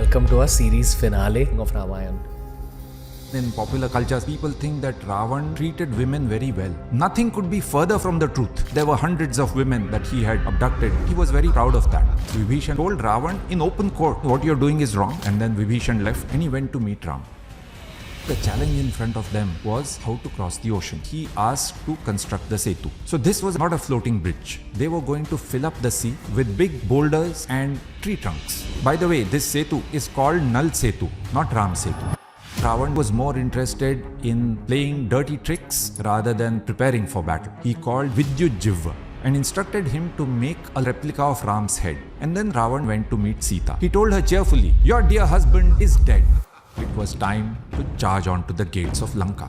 Welcome to our series finale of Ramayana. In popular culture, people think that Ravan treated women very well. Nothing could be further from the truth. There were hundreds of women that he had abducted. He was very proud of that. Vibhishan told Ravan in open court, what you're doing is wrong. And then Vibhishan left and he went to meet Ram. The challenge in front of them was how to cross the ocean. He asked to construct the Setu. So this was not a floating bridge. They were going to fill up the sea with big boulders and tree trunks. By the way, this Setu is called Nal Setu, not Ram Setu. Ravan was more interested in playing dirty tricks rather than preparing for battle. He called Vidyut Jivva and instructed him to make a replica of Ram's head. And then Ravan went to meet Sita. He told her cheerfully, "Your dear husband is dead." It was time to charge onto the gates of Lanka.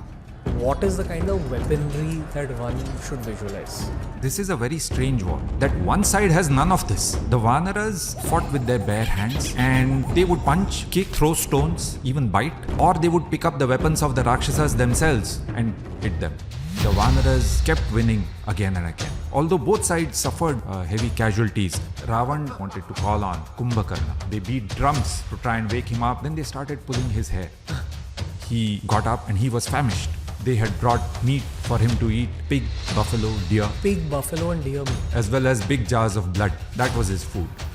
What is the kind of weaponry that one should visualize? This is a very strange war. That one side has none of this. The Vanaras fought with their bare hands and they would punch, kick, throw stones, even bite, or they would pick up the weapons of the Rakshasas themselves and hit them. The Vanaras kept winning again and again. Although both sides suffered heavy casualties, Ravan wanted to call on Kumbhakarna. They beat drums to try and wake him up. Then they started pulling his hair. He got up and he was famished. They had brought meat for him to eat, pig, buffalo, deer. Pig, buffalo and deer meat. As well as big jars of blood. That was his food.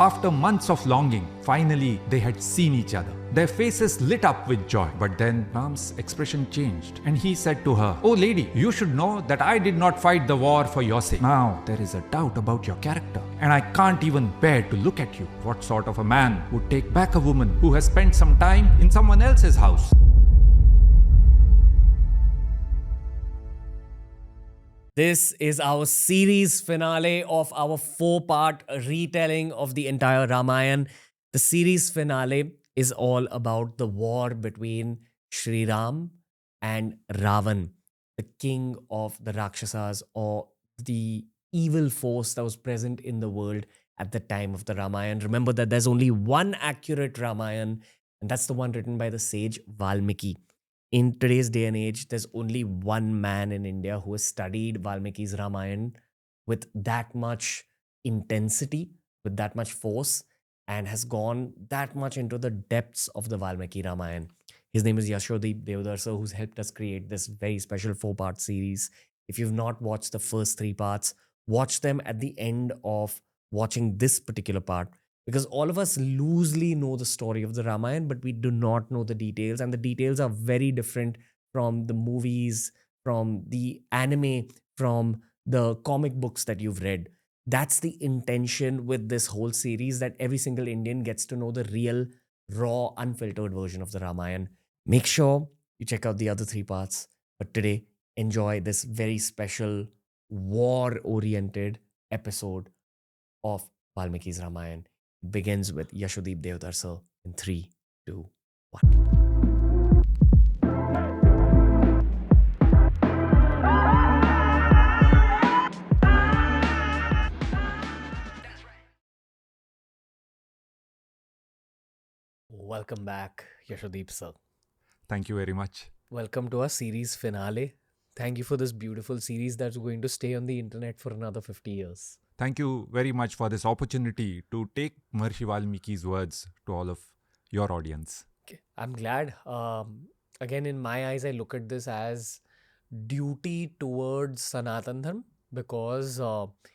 After months of longing, finally they had seen each other. Their faces lit up with joy. But then Ram's expression changed and he said to her, "Oh lady, you should know that I did not fight the war for your sake. Now there is a doubt about your character and I can't even bear to look at you. What sort of a man would take back a woman who has spent some time in someone else's house?" This is our series finale of our 4-part retelling of the entire Ramayana. The series finale is all about the war between Shri Ram and Ravan, the king of the Rakshasas, or the evil force that was present in the world at the time of the Ramayana. Remember that there's only one accurate Ramayana, and that's the one written by the sage Valmiki. In today's day and age, there's only one man in India who has studied Valmiki's Ramayana with that much intensity, with that much force, and has gone that much into the depths of the Valmiki Ramayana. His name is Yashodeep Deodhar, sir, who's helped us create this very special 4-part series. If you've not watched the first 3 parts, watch them at the end of watching this particular part. Because all of us loosely know the story of the Ramayana, but we do not know the details. And the details are very different from the movies, from the anime, from the comic books that you've read. That's the intention with this whole series, that every single Indian gets to know the real, raw, unfiltered version of the Ramayana. Make sure you check out the other 3 parts. But today, enjoy this very special, war-oriented episode of Valmiki's Ramayana. Begins with Yashodeep Deodhar sir in 3, 2, 1. Welcome back, Yashodeep sir. Thank you very much. Welcome to our series finale. Thank you for this beautiful series that's going to stay on the internet for another 50 years. Thank you very much for this opportunity to take Maharshi Valmiki's words to all of your audience. Okay. I'm glad. Again, in my eyes, I look at this as duty towards Sanatan Dharma, because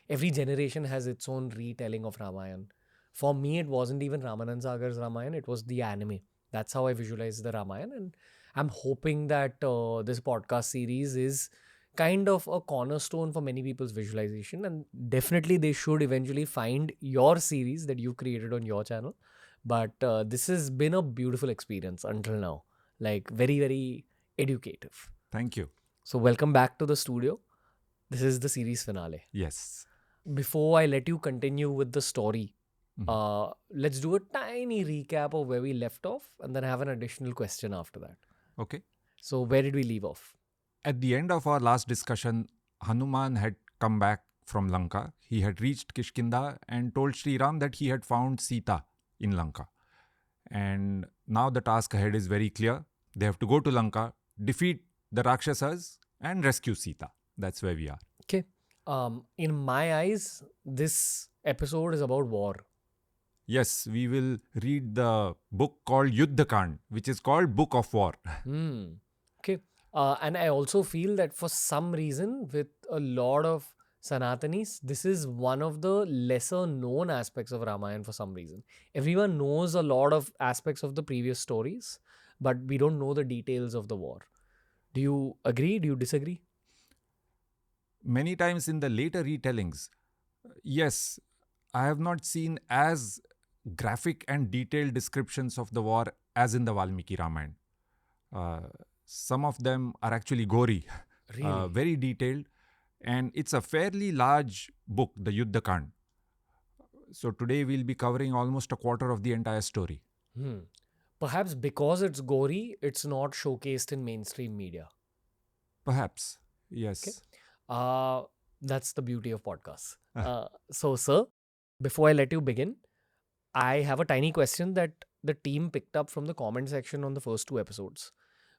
every generation has its own retelling of Ramayana. For me, it wasn't even Ramanand Sagar's Ramayana, it was the anime. That's how I visualized the Ramayana. And I'm hoping that this podcast series is kind of a cornerstone for many people's visualization, and definitely they should eventually find your series that you created on your channel. But this has been a beautiful experience until now, like very, very educative. Thank you. So welcome back to the studio. This is the series finale. Yes. Before I let you continue with the story, let's do a tiny recap of where we left off and then have an additional question after that. Okay. So where did we leave off? At the end of our last discussion, Hanuman had come back from Lanka. He had reached Kishkinda and told Shri Ram that he had found Sita in Lanka. And now the task ahead is very clear. They have to go to Lanka, defeat the Rakshasas and rescue Sita. That's where we are. Okay. In my eyes, this episode is about war. Yes, we will read the book called Yuddhakand, which is called Book of War. Okay. And I also feel that for some reason, with a lot of Sanatanis, this is one of the lesser known aspects of Ramayana for some reason. Everyone knows a lot of aspects of the previous stories, but we don't know the details of the war. Do you agree? Do you disagree? Many times in the later retellings, yes, I have not seen as graphic and detailed descriptions of the war as in the Valmiki Ramayana. Uh, some of them are actually gory, Really? very detailed, and it's a fairly large book, the Yuddhakand. So today we'll be covering almost a quarter of the entire story. Perhaps because it's gory, it's not showcased in mainstream media. Perhaps, Okay. yes. That's the beauty of podcasts. So, sir, before I let you begin, I have a tiny question that the team picked up from the comment section on the first two episodes,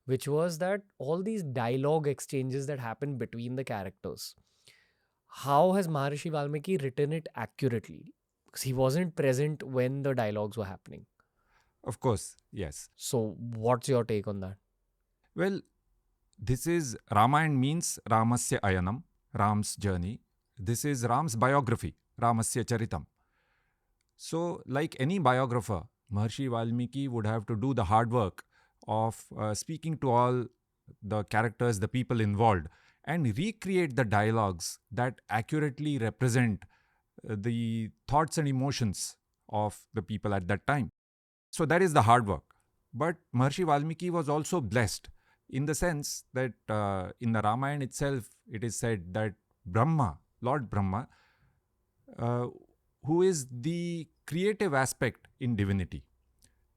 which was that all these dialogue exchanges that happen between the characters, how has Maharishi Valmiki written it accurately? Because he wasn't present when the dialogues were happening. Of course, yes. So, what's your take on that? Well, this is Ramayana means Ramasya Ayanam, Ram's journey. This is Ram's biography, Ramasya Charitam. So, like any biographer, Maharshi Valmiki would have to do the hard work of speaking to all the characters, the people involved, and recreate the dialogues that accurately represent the thoughts and emotions of the people at that time. So, that is the hard work. But Maharshi Valmiki was also blessed in the sense that in the Ramayana itself, it is said that Brahma, Lord Brahma, uh, who is the creative aspect in divinity,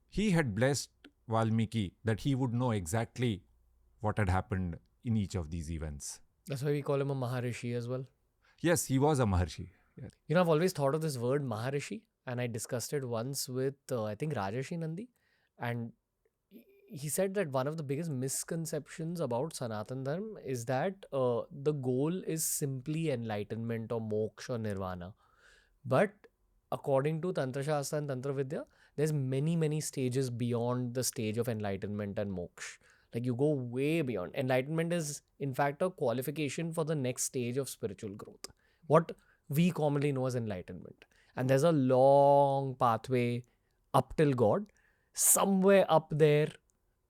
he had blessed Valmiki that he would know exactly what had happened in each of these events. That's why we call him a Maharishi as well. Yes, he was a Maharshi. Yeah. You know, I've always thought of this word Maharishi, and I discussed it once with, I think, Rajeshi Nandi. And he said that one of the biggest misconceptions about Sanatan Dharma is that the goal is simply enlightenment or moksha or nirvana. But according to Tantra Shastra and Tantra Vidya, there's many stages beyond the stage of enlightenment and moksha. Like you go way beyond. Enlightenment is, in fact, a qualification for the next stage of spiritual growth. What we commonly know as enlightenment. And there's a long pathway up till God. Somewhere up there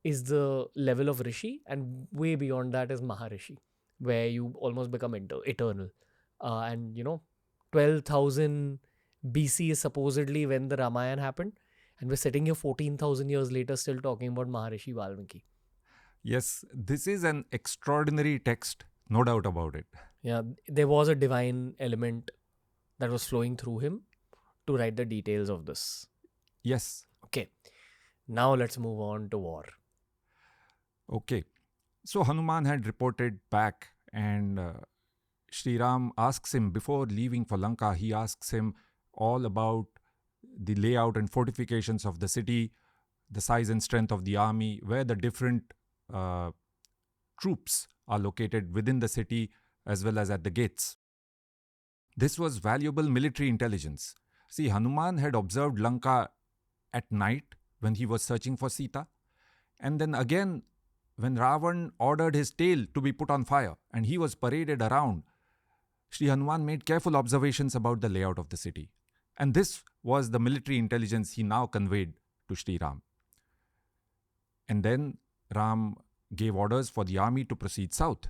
is the level of Rishi, and way beyond that is Maharishi, where you almost become eternal. And 12,000 BC is supposedly when the Ramayana happened, and we're sitting here 14,000 years later still talking about Maharishi Valmiki. Yes, this is an extraordinary text, no doubt about it. Yeah, there was a divine element that was flowing through him to write the details of this. Yes. Okay, now let's move on to war. Okay. So Hanuman had reported back, and Shri Ram asks him before leaving for Lanka, he asks him all about the layout and fortifications of the city, the size and strength of the army, where the different troops are located within the city as well as at the gates. This was valuable military intelligence. See, Hanuman had observed Lanka at night when he was searching for Sita, and then again when Ravan ordered his tail to be put on fire and he was paraded around, Sri Hanuman made careful observations about the layout of the city. And this was the military intelligence he now conveyed to Shri Ram. And then Ram gave orders for the army to proceed south.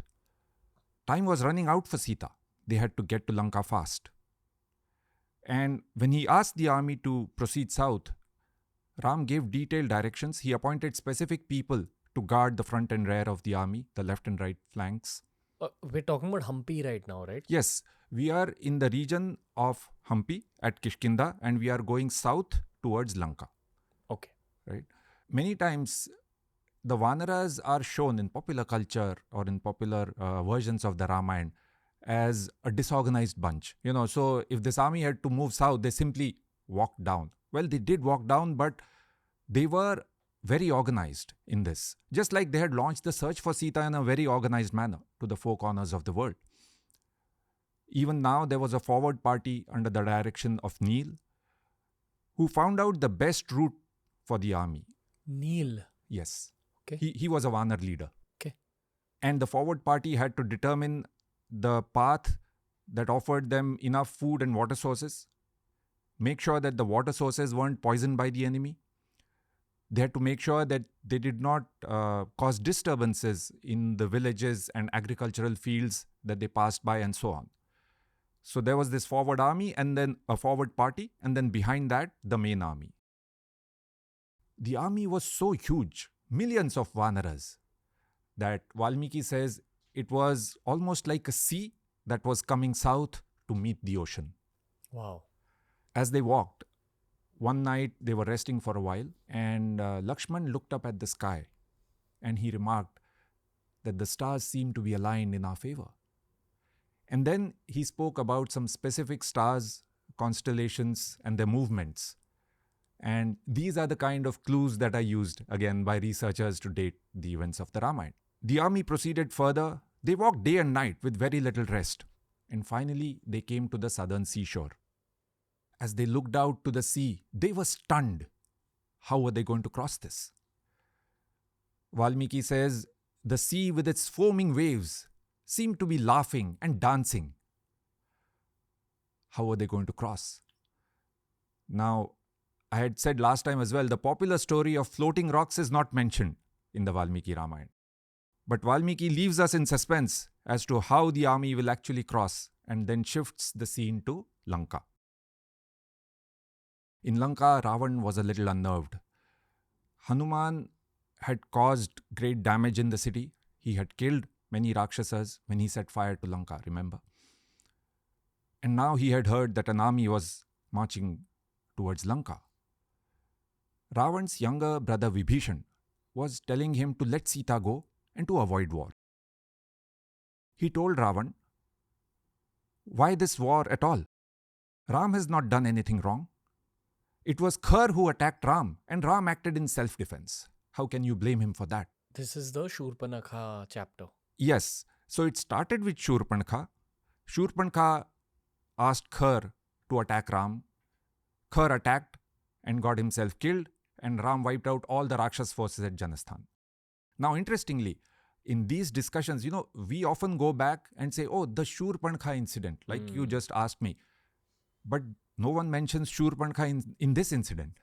Time was running out for Sita. They had to get to Lanka fast. And when he asked the army to proceed south, Ram gave detailed directions. He appointed specific people to guard the front and rear of the army, the left and right flanks. We're talking about Hampi right now, right? Yes, we are in the region of Hampi at Kishkinda, and we are going south towards Lanka. Okay. Right. Many times, the Vanaras are shown in popular culture or in popular versions of the Ramayana as a disorganized bunch. So if this army had to move south, they simply walked down. Well, they did walk down, but they were very organized in this. Just like they had launched the search for Sita in a very organized manner to the four corners of the world. Even now, there was a forward party under the direction of Neel. who found out the best route for the army. Neil. Yes. Okay. He was a Vanar leader. Okay. And the forward party had to determine the path that offered them enough food and water sources, make sure that the water sources weren't poisoned by the enemy. They had to make sure that they did not cause disturbances in the villages and agricultural fields that they passed by, and so on. So there was this forward army, and then a forward party, and then behind that, the main army. The army was so huge, millions of Vanaras, that Valmiki says it was almost like a sea that was coming south to meet the ocean. Wow. As they walked, one night they were resting for a while, and Lakshman looked up at the sky and he remarked that the stars seemed to be aligned in our favor. And then he spoke about some specific stars, constellations, and their movements. And these are the kind of clues that are used again by researchers to date the events of the Ramayana. The army proceeded further. They walked day and night with very little rest. And finally, they came to the southern seashore. As they looked out to the sea, they were stunned. How were they going to cross this? Valmiki says, the sea with its foaming waves seemed to be laughing and dancing. How were they going to cross? Now, I had said last time as well, the popular story of floating rocks is not mentioned in the Valmiki Ramayana. But Valmiki leaves us in suspense as to how the army will actually cross, and then shifts the scene to Lanka. In Lanka, Ravan was a little unnerved. Hanuman had caused great damage in the city. He had killed many Rakshasas when he set fire to Lanka, remember? And now he had heard that an army was marching towards Lanka. Ravan's younger brother Vibhishan was telling him to let Sita go and to avoid war. He told Ravan, why this war at all? Ram has not done anything wrong. It was Khar who attacked Ram, and Ram acted in self-defense. How can you blame him for that? This is the Shurpanakha chapter. Yes. So it started with Shurpanakha. Shurpanakha asked Khar to attack Ram. Khar attacked and got himself killed, and Ram wiped out all the Rakshas forces at Janasthan. Now, interestingly, in these discussions, we often go back and say, oh, the Shurpanakha incident, like you just asked me. But no one mentions Shurpanakha in this incident.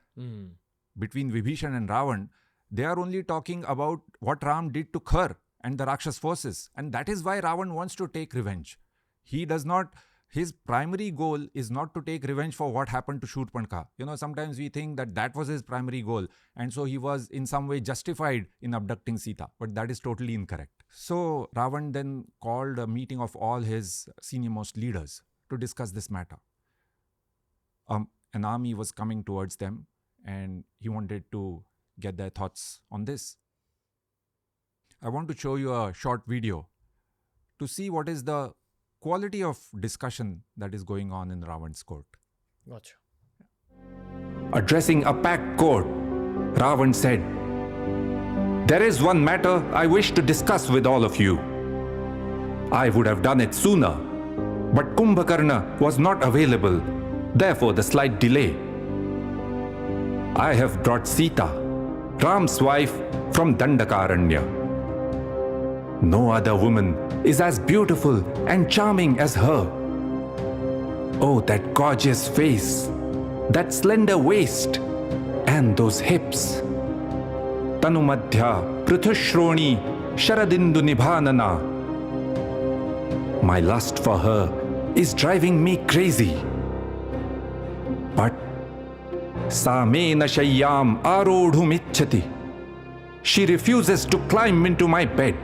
Between Vibhishan and Ravan, they are only talking about what Ram did to Khar and the Rakshas forces. And that is why Ravan wants to take revenge. His primary goal is not to take revenge for what happened to Shurpanakha. Sometimes we think that that was his primary goal. And so he was in some way justified in abducting Sita. But that is totally incorrect. So Ravan then called a meeting of all his senior-most leaders to discuss this matter. An army was coming towards them, and he wanted to get their thoughts on this. I want to show you a short video to see what is the quality of discussion that is going on in Ravan's court. Gotcha. Addressing a packed court, Ravan said, "There is one matter I wish to discuss with all of you. I would have done it sooner, but Kumbhakarna was not available, therefore the slight delay. I have brought Sita, Ram's wife, from Dandakaranya. No other woman is as beautiful and charming as her. Oh, that gorgeous face, that slender waist, and those hips. Tanumadhya Prithushroni Sharadindu Nibhanana. My lust for her is driving me crazy. But Samena Shayyam Arodhum Ichchati. She refuses to climb into my bed.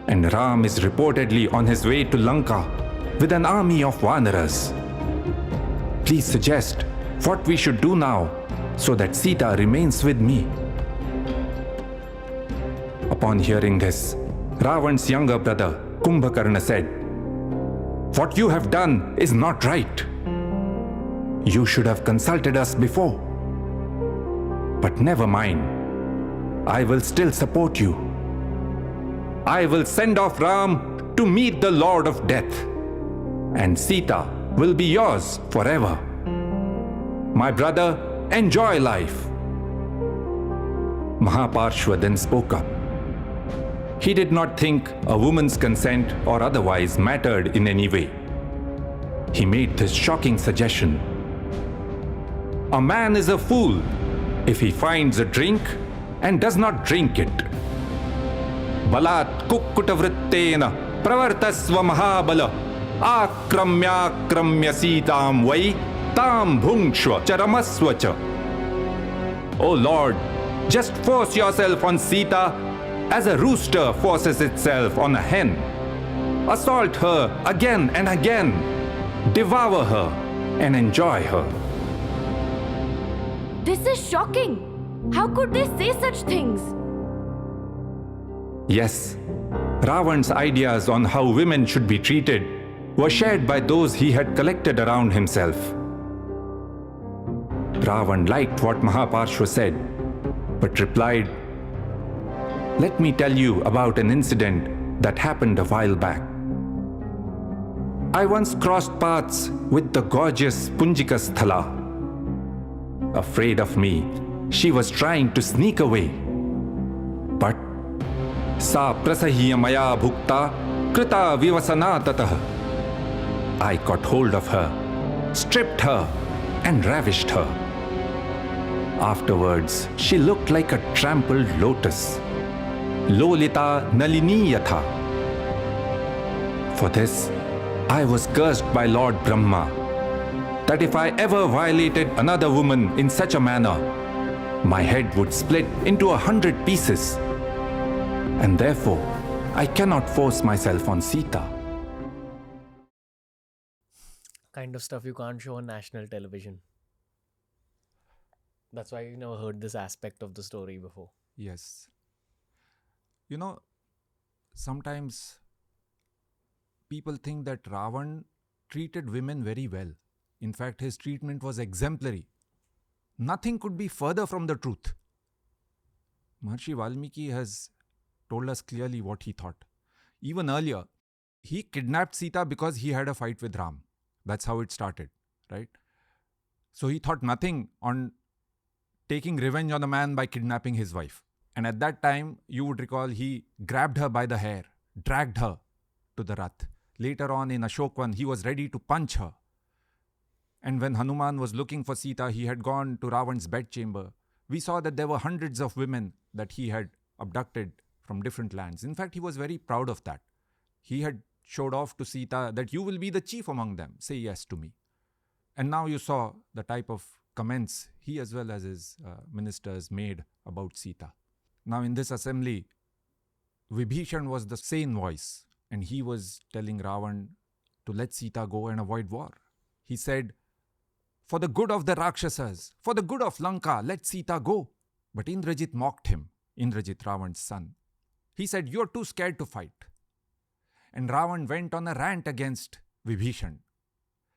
And Ram is reportedly on his way to Lanka with an army of Vanaras. Please suggest what we should do now so that Sita remains with me." Upon hearing this, Ravan's younger brother Kumbhakarna said, "What you have done is not right. You should have consulted us before. But never mind. I will still support you. I will send off Ram to meet the Lord of Death, and Sita will be yours forever. My brother, enjoy life. Mahaparshva then spoke up. He did not think a woman's consent or otherwise mattered in any way. He made this shocking suggestion. A man is a fool if he finds a drink and does not drink it. Balat kukkutavrittena pravartasva mahabala akramya sitam vai tam bhungshva charamasva cha. O Lord, just force yourself on Sita as a rooster forces itself on a hen. Assault her again and again. Devour her and enjoy her. This is shocking. How could they say such things? Yes, Ravan's ideas on how women should be treated were shared by those he had collected around himself. Ravan liked what Mahaparshva said, but replied, "Let me tell you about an incident that happened a while back. I once crossed paths with the gorgeous Punjika Sthala. Afraid of me, she was trying to sneak away. But sa prasahya maya bhukta krita vivasana tatah. I got hold of her, stripped her, and ravished her. Afterwards, she looked like a trampled lotus. Lolita nalini yatha. For this, I was cursed by Lord Brahma, that if I ever violated another woman in such a manner, my head would split into 100 pieces. And therefore, I cannot force myself on Sita." Kind of stuff you can't show on national television. That's why you never heard this aspect of the story before. Yes. You know, sometimes people think that Ravan treated women very well. In fact, his treatment was exemplary. Nothing could be further from the truth. Maharshi Valmiki has told us clearly what he thought. Even earlier, he kidnapped Sita because he had a fight with Ram. That's how it started, right? So he thought nothing on taking revenge on a man by kidnapping his wife. And at that time, you would recall, he grabbed her by the hair, dragged her to the Rath. Later on in Ashokvan, he was ready to punch her. And when Hanuman was looking for Sita, he had gone to Ravan's bedchamber. We saw that there were hundreds of women that he had abducted from different lands. In fact, he was very proud of that. He had showed off to Sita that you will be the chief among them. Say yes to me. And now you saw the type of comments he as well as his ministers made about Sita. Now in this assembly, Vibhishan was the sane voice, and he was telling Ravan to let Sita go and avoid war. He said, "For the good of the Rakshasas, for the good of Lanka, let Sita go." But Indrajeet mocked him, Indrajeet, Ravan's son. He said, "You're too scared to fight." And Ravan went on a rant against Vibhishan.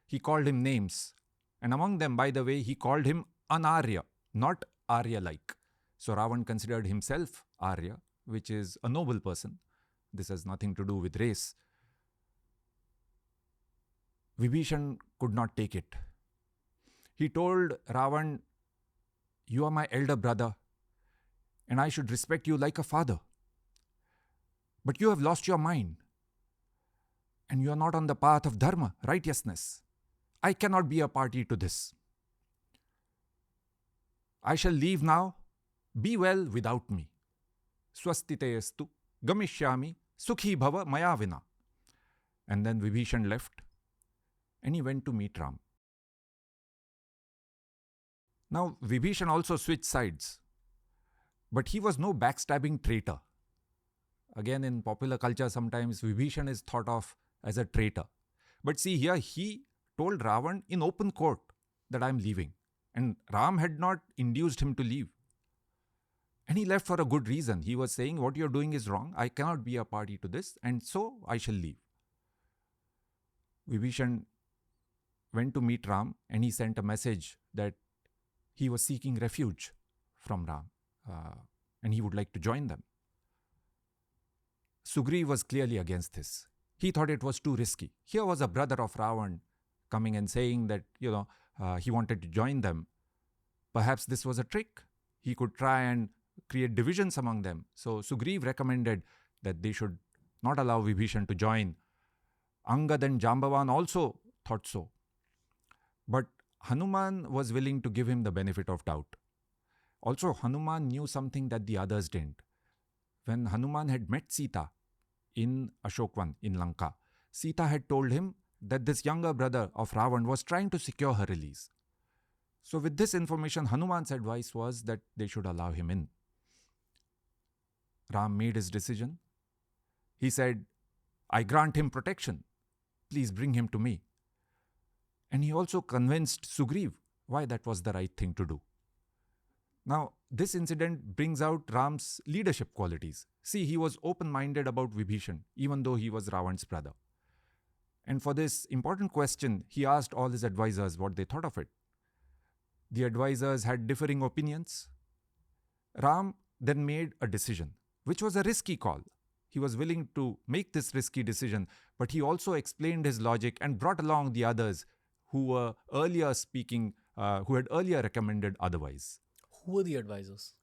He called him names. And among them, by the way, he called him Anarya, not Arya-like. So Ravan considered himself Arya, which is a noble person. This has nothing to do with race. Vibhishan could not take it. He told Ravan, "You are my elder brother, and I should respect you like a father. But you have lost your mind, and you are not on the path of dharma, righteousness. I cannot be a party to this. I shall leave now. Be well without me. Swastiteyastu gamishyami sukhi bhava maya vina." And then Vibhishan left, and he went to meet Ram. Now, Vibhishan also switched sides, but he was no backstabbing traitor. Again, in popular culture, sometimes Vibhishan is thought of as a traitor. But see here, he told Ravan in open court that I'm leaving. And Ram had not induced him to leave. And he left for a good reason. He was saying, what you're doing is wrong. I cannot be a party to this, and so I shall leave. Vibhishan went to meet Ram, and he sent a message that he was seeking refuge from Ram, and he would like to join them. Sugriv was clearly against this. He thought it was too risky. Here was a brother of Ravan coming and saying that, he wanted to join them. Perhaps this was a trick. He could try and create divisions among them. So Sugriv recommended that they should not allow Vibhishan to join. Angad and Jambavan also thought so. But Hanuman was willing to give him the benefit of doubt. Also, Hanuman knew something that the others didn't. When Hanuman had met Sita in Ashokvan in Lanka, Sita had told him that this younger brother of Ravan was trying to secure her release. So with this information, Hanuman's advice was that they should allow him in. Ram made his decision. He said, I grant him protection. Please bring him to me. And he also convinced Sugriv why that was the right thing to do. Now, this incident brings out Ram's leadership qualities. See, he was open-minded about Vibhishan, even though he was Ravan's brother. And for this important question, he asked all his advisors what they thought of it. The advisors had differing opinions. Ram then made a decision, which was a risky call. He was willing to make this risky decision, but he also explained his logic and brought along the others who were earlier speaking, who had earlier recommended otherwise. Who were the advisors?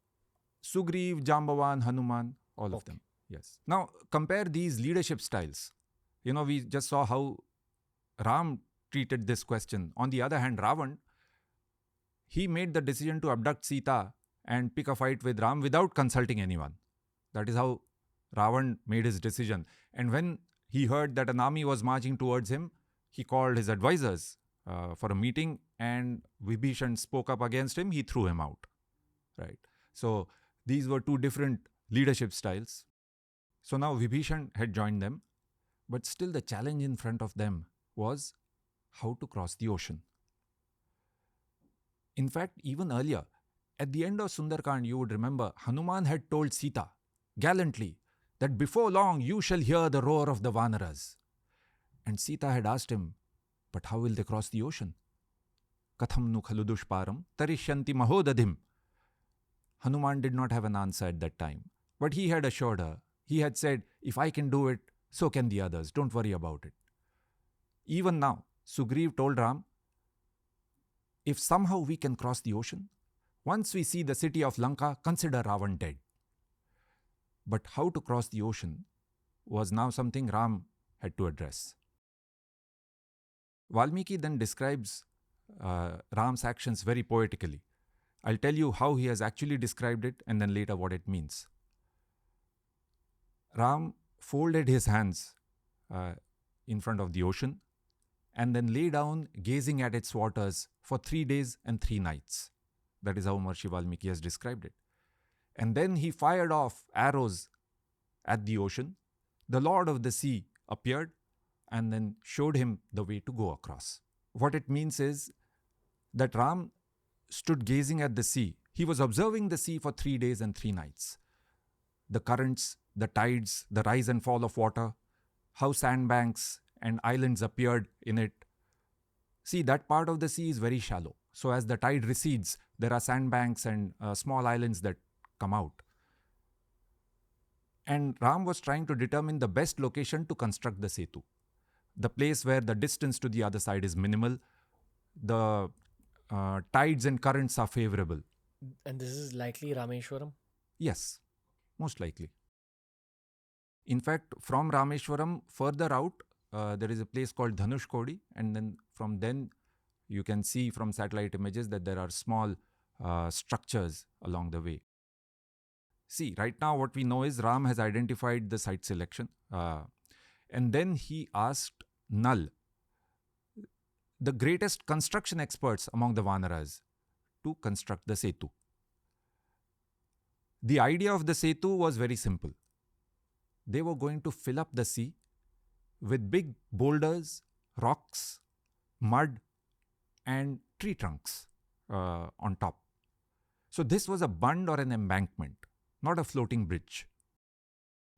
Sugriv, Jambavan, Hanuman, all of them. Yes. Now, compare these leadership styles. We just saw how Ram treated this question. On the other hand, Ravan, he made the decision to abduct Sita and pick a fight with Ram without consulting anyone. That is how Ravan made his decision. And when he heard that an army was marching towards him, he called his advisors for a meeting, and Vibhishan spoke up against him. He threw him out. Right. So these were two different leadership styles. So now Vibhishan had joined them, but still the challenge in front of them was how to cross the ocean. In fact, even earlier, at the end of Sundarkand, you would remember Hanuman had told Sita gallantly that before long you shall hear the roar of the Vanaras. And Sita had asked him, but how will they cross the ocean? Katham nu khalu dushparam tarishyanti mahodadim. Hanuman did not have an answer at that time, but he had assured her. He had said, if I can do it, so can the others. Don't worry about it. Even now, Sugriv told Ram, if somehow we can cross the ocean, once we see the city of Lanka, consider Ravan dead. But how to cross the ocean was now something Ram had to address. Valmiki then describes Ram's actions very poetically. I'll tell you how he has actually described it and then later what it means. Ram folded his hands in front of the ocean and then lay down gazing at its waters for 3 days and 3 nights. That is how Maharshi Valmiki has described it. And then he fired off arrows at the ocean. The Lord of the Sea appeared and then showed him the way to go across. What it means is that Ram stood gazing at the sea. He was observing the sea for 3 days and 3 nights. The currents, the tides, the rise and fall of water, how sandbanks and islands appeared in it. See, that part of the sea is very shallow. So as the tide recedes, there are sandbanks and small islands that come out. And Ram was trying to determine the best location to construct the setu. The place where the distance to the other side is minimal, the tides and currents are favorable. And this is likely Rameshwaram? Yes, most likely. In fact, from Rameshwaram, further out, there is a place called Dhanushkodi, and then from then you can see from satellite images that there are small structures along the way. See, right now what we know is Ram has identified the site selection, and then he asked Nal, the greatest construction experts among the Vanaras, to construct the setu. The idea of the setu was very simple. They were going to fill up the sea with big boulders, rocks, mud, and tree trunks on top. So this was a bund or an embankment, not a floating bridge.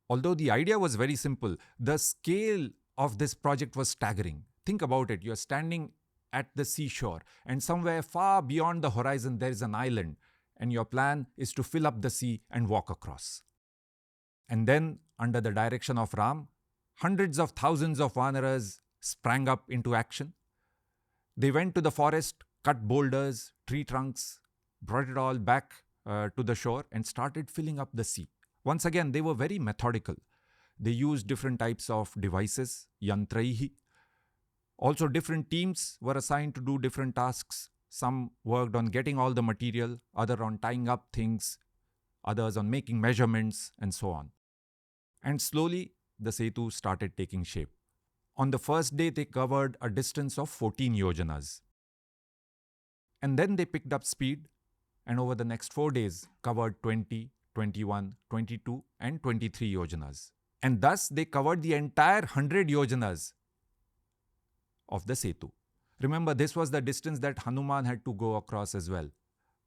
Although the idea was very simple, the scale of this project was staggering. Think about it. You're standing at the seashore and somewhere far beyond the horizon there is an island, and your plan is to fill up the sea and walk across. And then, under the direction of Ram, hundreds of thousands of Vanaras sprang up into action. They went to the forest, cut boulders, tree trunks, brought it all back to the shore and started filling up the sea. Once again, they were very methodical. They used different types of devices, yantraihi. Also, different teams were assigned to do different tasks. Some worked on getting all the material, other on tying up things, others on making measurements, and so on. And slowly, the Setu started taking shape. On the first day, they covered a distance of 14 yojanas. And then they picked up speed, and over the next 4 days, covered 20, 21, 22, and 23 yojanas. And thus, they covered the entire 100 yojanas of the Setu. Remember, this was the distance that Hanuman had to go across as well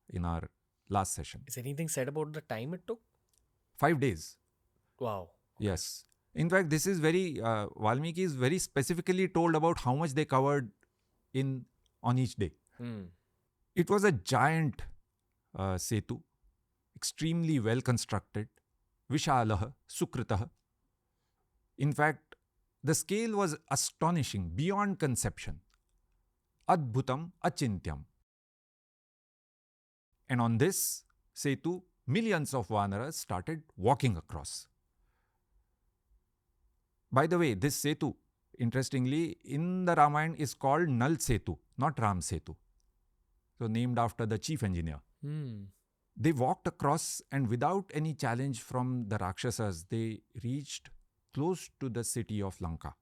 in our last session. Is anything said about the time it took? 5 days. Wow. Yes. In fact, this is very, Valmiki is very specifically told about how much they covered on each day. It was a giant Setu, extremely well constructed, Vishalaha, Sukritaha. In fact, the scale was astonishing, beyond conception. Adbhutam Achintyam. And on this Setu, millions of Vanaras started walking across. By the way, this Setu, interestingly, in the Ramayana is called Nal Setu, not Ram Setu. So named after the chief engineer. They walked across, and without any challenge from the Rakshasas, they reached close to the city of Lanka.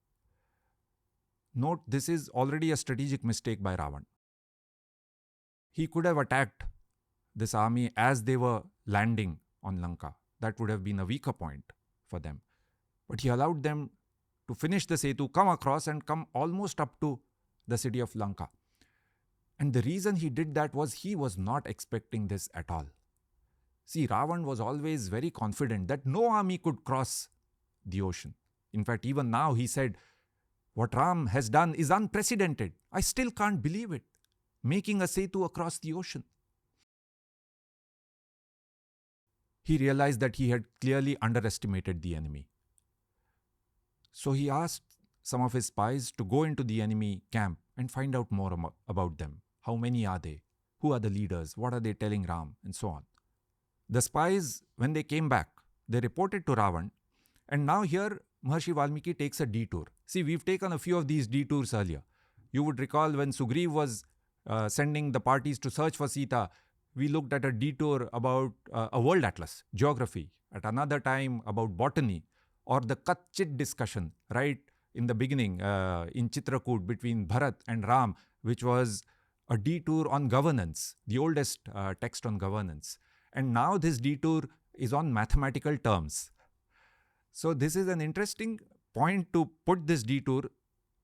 Note, this is already a strategic mistake by Ravan. He could have attacked this army as they were landing on Lanka. That would have been a weaker point for them. But he allowed them to finish the Setu, come across and come almost up to the city of Lanka. And the reason he did that was he was not expecting this at all. See, Ravan was always very confident that no army could cross the ocean. In fact, even now he said, what Ram has done is unprecedented. I still can't believe it. Making a Setu across the ocean. He realized that he had clearly underestimated the enemy. So he asked some of his spies to go into the enemy camp and find out more about them. How many are they? Who are the leaders? What are they telling Ram? And so on. The spies, when they came back, they reported to Ravan. And now here, Maharshi Valmiki takes a detour. See, we've taken a few of these detours earlier. You would recall when Sugriv was sending the parties to search for Sita, we looked at a detour about a world atlas, geography. At another time, about botany, or the Katchit discussion, right in the beginning, in Chitrakoot between Bharat and Ram, which was a detour on governance, the oldest text on governance. And now this detour is on mathematical terms. So this is an interesting point to put this detour.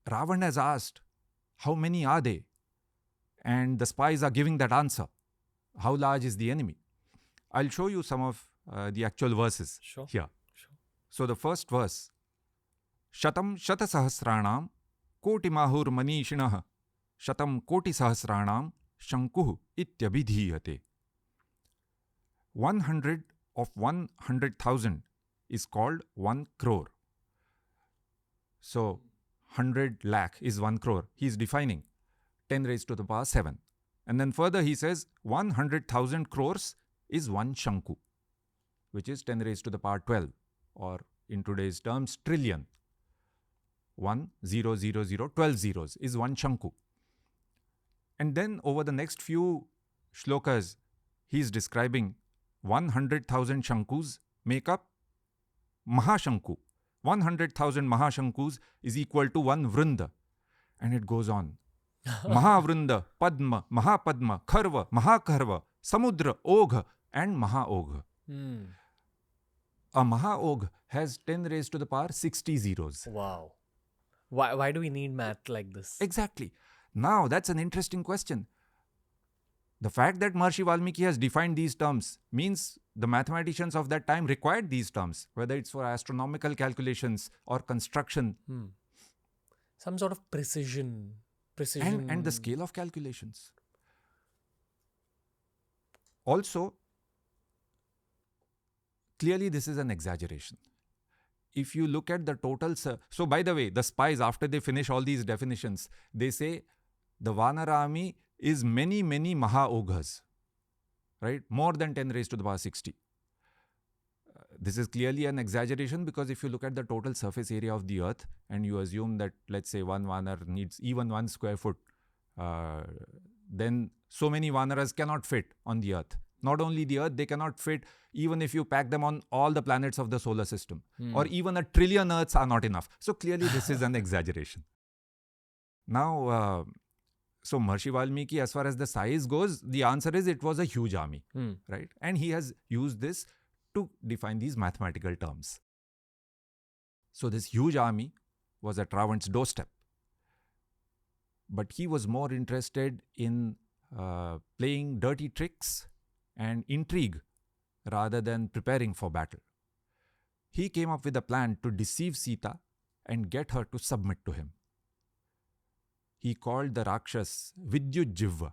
Ravan has asked, how many are they? And the spies are giving that answer. How large is the enemy? I'll show you some of the actual verses here. Sure. So the first verse, Shatam Shatasahasranam Koti Mahur Manishinah Shatam Koti Sahasranam Shankuh Ityabhidhiyate. 100 of 100,000 is called 1 crore. So 100 lakh is 1 crore. He is defining 10 raised to the power 7. And then further he says 100,000 crores is 1 Shanku, which is 10 raised to the power 12, or in today's terms, trillion. 1, 0, 0, 0, 12 zeros is 1 Shanku. And then over the next few shlokas, he is describing 100,000 Shankus make up Mahashanku. 100,000 Mahashankus is equal to 1 Vrinda. And it goes on. Mahavrinda, Padma, Mahapadma, Kharva, Mahakarva, Samudra, Ogha, and Mahaogha. A Mahaogha has 10 raised to the power 60 zeros. Wow. Why do we need math like this? Exactly. Now, that's an interesting question. The fact that Maharshi Valmiki has defined these terms means the mathematicians of that time required these terms, whether it's for astronomical calculations or construction. Some sort of precision. And the scale of calculations. Also, clearly this is an exaggeration. If you look at the total... So by the way, the spies, after they finish all these definitions, they say the Vanara army is many, many Mahaoghas. right? More than 10 raised to the power 60. This is clearly an exaggeration because if you look at the total surface area of the earth and you assume that, let's say, one Vanar needs even 1 square foot, then so many Vanaras cannot fit on the earth. Not only the earth, they cannot fit even if you pack them on all the planets of the solar system. Or even 1 trillion earths are not enough. So clearly this is an exaggeration. Now, so Maharishi Valmiki, as far as the size goes, the answer is it was a huge army, right? And he has used this to define these mathematical terms. So this huge army was at Ravan's doorstep. But he was more interested in playing dirty tricks and intrigue rather than preparing for battle. He came up with a plan to deceive Sita and get her to submit to him. He called the Rakshas Vidyujjivva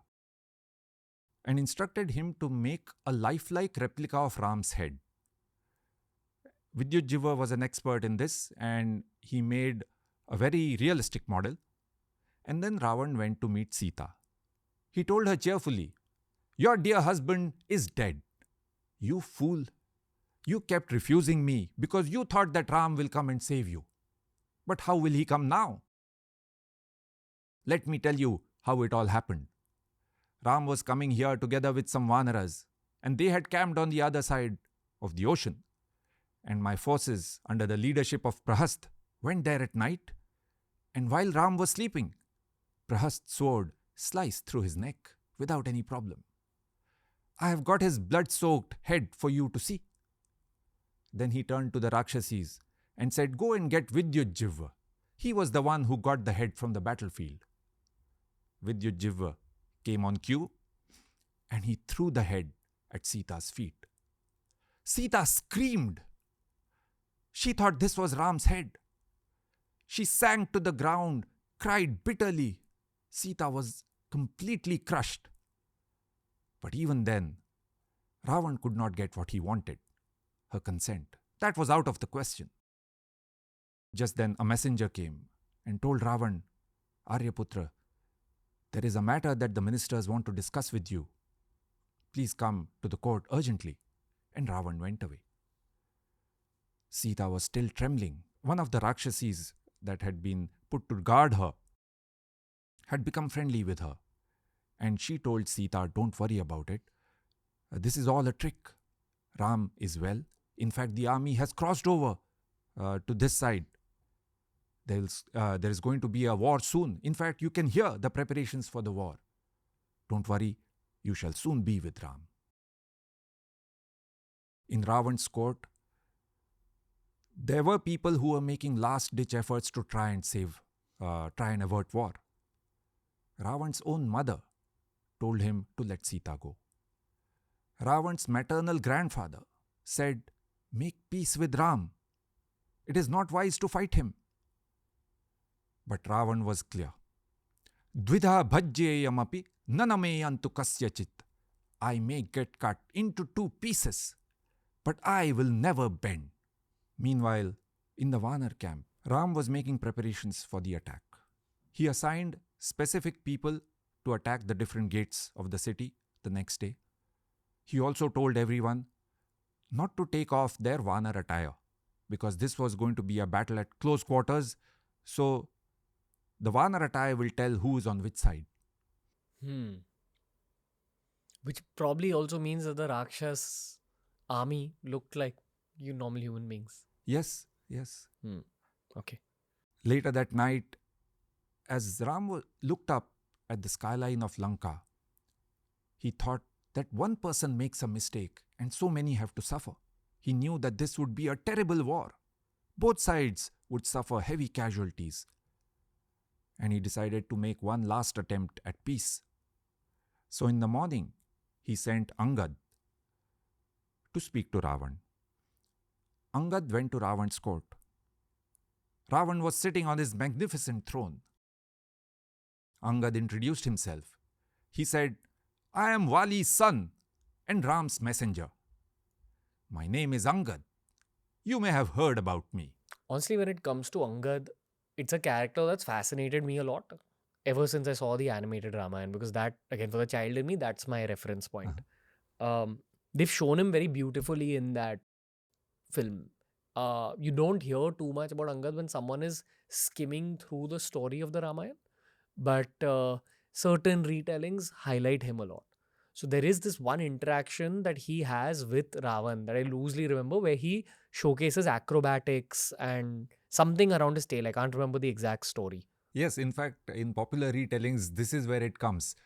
and instructed him to make a lifelike replica of Ram's head. Vidyujjivva was an expert in this and he made a very realistic model. And then Ravan went to meet Sita. He told her cheerfully, "Your dear husband is dead. You fool. You kept refusing me because you thought that Ram will come and save you. But how will he come now? Let me tell you how it all happened. Ram was coming here together with some Vanaras, and they had camped on the other side of the ocean. And my forces, under the leadership of Prahast, went there at night. And while Ram was sleeping, Prahast's sword sliced through his neck without any problem. I have got his blood-soaked head for you to see." Then he turned to the Rakshasis and said, "Go and get Vidyujjivva. He was the one who got the head from the battlefield." Vidyujjivva came on cue and he threw the head at Sita's feet. Sita screamed. She thought this was Ram's head. She sank to the ground, cried bitterly. Sita was completely crushed. But even then, Ravan could not get what he wanted, her consent. That was out of the question. Just then a messenger came and told Ravan, "Aryaputra, there is a matter that the ministers want to discuss with you. Please come to the court urgently." And Ravan went away. Sita was still trembling. One of the Rakshasis that had been put to guard her had become friendly with her. And she told Sita, "Don't worry about it. This is all a trick. Ram is well. In fact, the army has crossed over to this side. There is going to be a war soon. In fact, you can hear the preparations for the war. Don't worry, you shall soon be with Ram." In Ravan's court, there were people who were making last-ditch efforts to try and avert war. Ravan's own mother told him to let Sita go. Ravan's maternal grandfather said, "Make peace with Ram. It is not wise to fight him." But Ravan was clear. "Dvidha bhajyeyamapi nanameyantu kasyachit." I may get cut into 2 pieces, but I will never bend. Meanwhile, in the Vanar camp, Ram was making preparations for the attack. He assigned specific people to attack the different gates of the city the next day. He also told everyone not to take off their Vanar attire because this was going to be a battle at close quarters. So the Vanar attire will tell who is on which side. Which probably also means that the Rakshas army looked like normal human beings. Yes. Okay. Later that night, as Ram looked up at the skyline of Lanka, he thought that one person makes a mistake and so many have to suffer. He knew that this would be a terrible war. Both sides would suffer heavy casualties. And he decided to make one last attempt at peace. So in the morning, he sent Angad to speak to Ravan. Angad went to Ravan's court. Ravan was sitting on his magnificent throne. Angad introduced himself. He said, "I am Wali's son and Ram's messenger. My name is Angad. You may have heard about me." Honestly, when it comes to Angad, it's a character that's fascinated me a lot ever since I saw the animated Ramayana, because that, again, for the child in me, that's my reference point. they've shown him very beautifully in that film. You don't hear too much about Angad when someone is skimming through the story of the Ramayana, but certain retellings highlight him a lot. So there is this one interaction that he has with Ravan that I loosely remember, where he showcases acrobatics and something around his tail. I can't remember the exact story. Yes, in fact, in popular retellings, this is where it comes.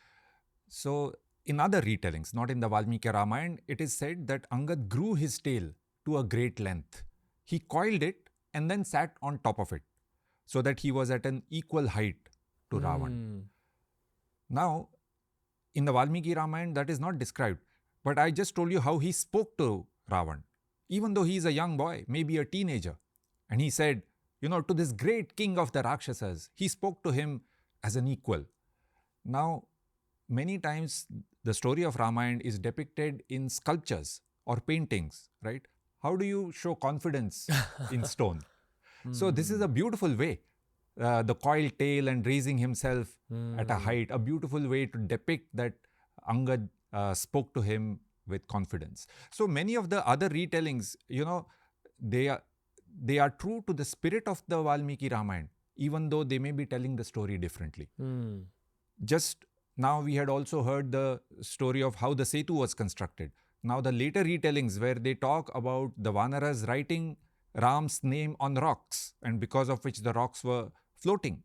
So, in other retellings, not in the Valmiki Ramayana, it is said that Angad grew his tail to a great length. He coiled it and then sat on top of it so that he was at an equal height to Ravan. Now, in the Valmiki Ramayana, that is not described, but I just told you how he spoke to Ravan, even though he is a young boy, maybe a teenager. And he said, to this great king of the Rakshasas, he spoke to him as an equal. Now, many times the story of Ramayana is depicted in sculptures or paintings, right? How do you show confidence in stone? So this is a beautiful way. The coiled tail and raising himself at a height, a beautiful way to depict that Angad spoke to him with confidence. So many of the other retellings, they are true to the spirit of the Valmiki Ramayana, even though they may be telling the story differently. Just now we had also heard the story of how the Setu was constructed. Now the later retellings where they talk about the Vanaras writing Ram's name on rocks, and because of which the rocks were floating.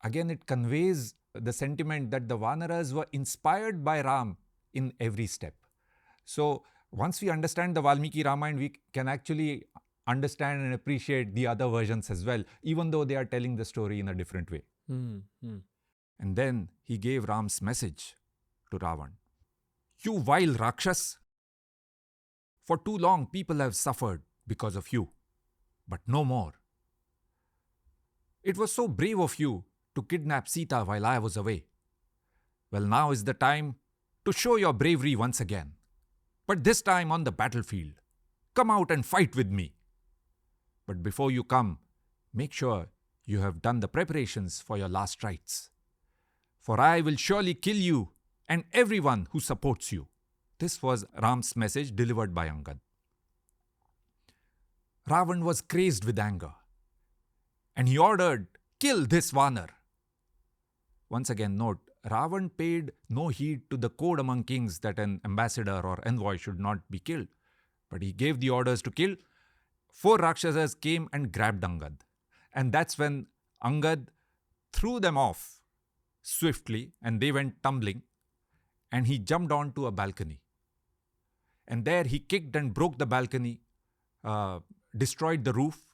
Again, it conveys the sentiment that the Vanaras were inspired by Ram in every step. So once we understand the Valmiki Ramayana, we can actually understand and appreciate the other versions as well, even though they are telling the story in a different way. And then he gave Ram's message to Ravan. You vile Rakshas! For too long people have suffered because of you, but no more. It was so brave of you to kidnap Sita while I was away. Well, now is the time to show your bravery once again. But this time on the battlefield. Come out and fight with me. But before you come, make sure you have done the preparations for your last rites. For I will surely kill you and everyone who supports you. This was Ram's message delivered by Angad. Ravan was crazed with anger, and he ordered, kill this Vanar. Once again, note, Ravan paid no heed to the code among kings that an ambassador or envoy should not be killed. But he gave the orders to kill. 4 Rakshasas came and grabbed Angad. And that's when Angad threw them off swiftly and they went tumbling. And he jumped onto a balcony. And there he kicked and broke the balcony, destroyed the roof,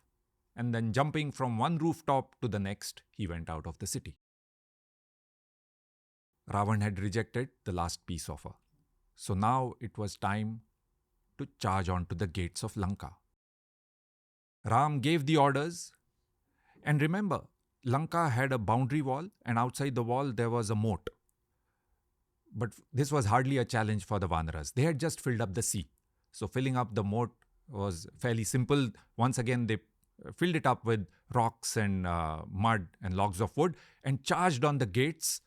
and then jumping from one rooftop to the next, he went out of the city. Ravan had rejected the last peace offer. So now it was time to charge on to the gates of Lanka. Ram gave the orders, and remember, Lanka had a boundary wall, and outside the wall there was a moat. But this was hardly a challenge for the Vanaras. They had just filled up the sea. So filling up the moat was fairly simple. Once again, they filled it up with rocks and mud and logs of wood and charged on the gates.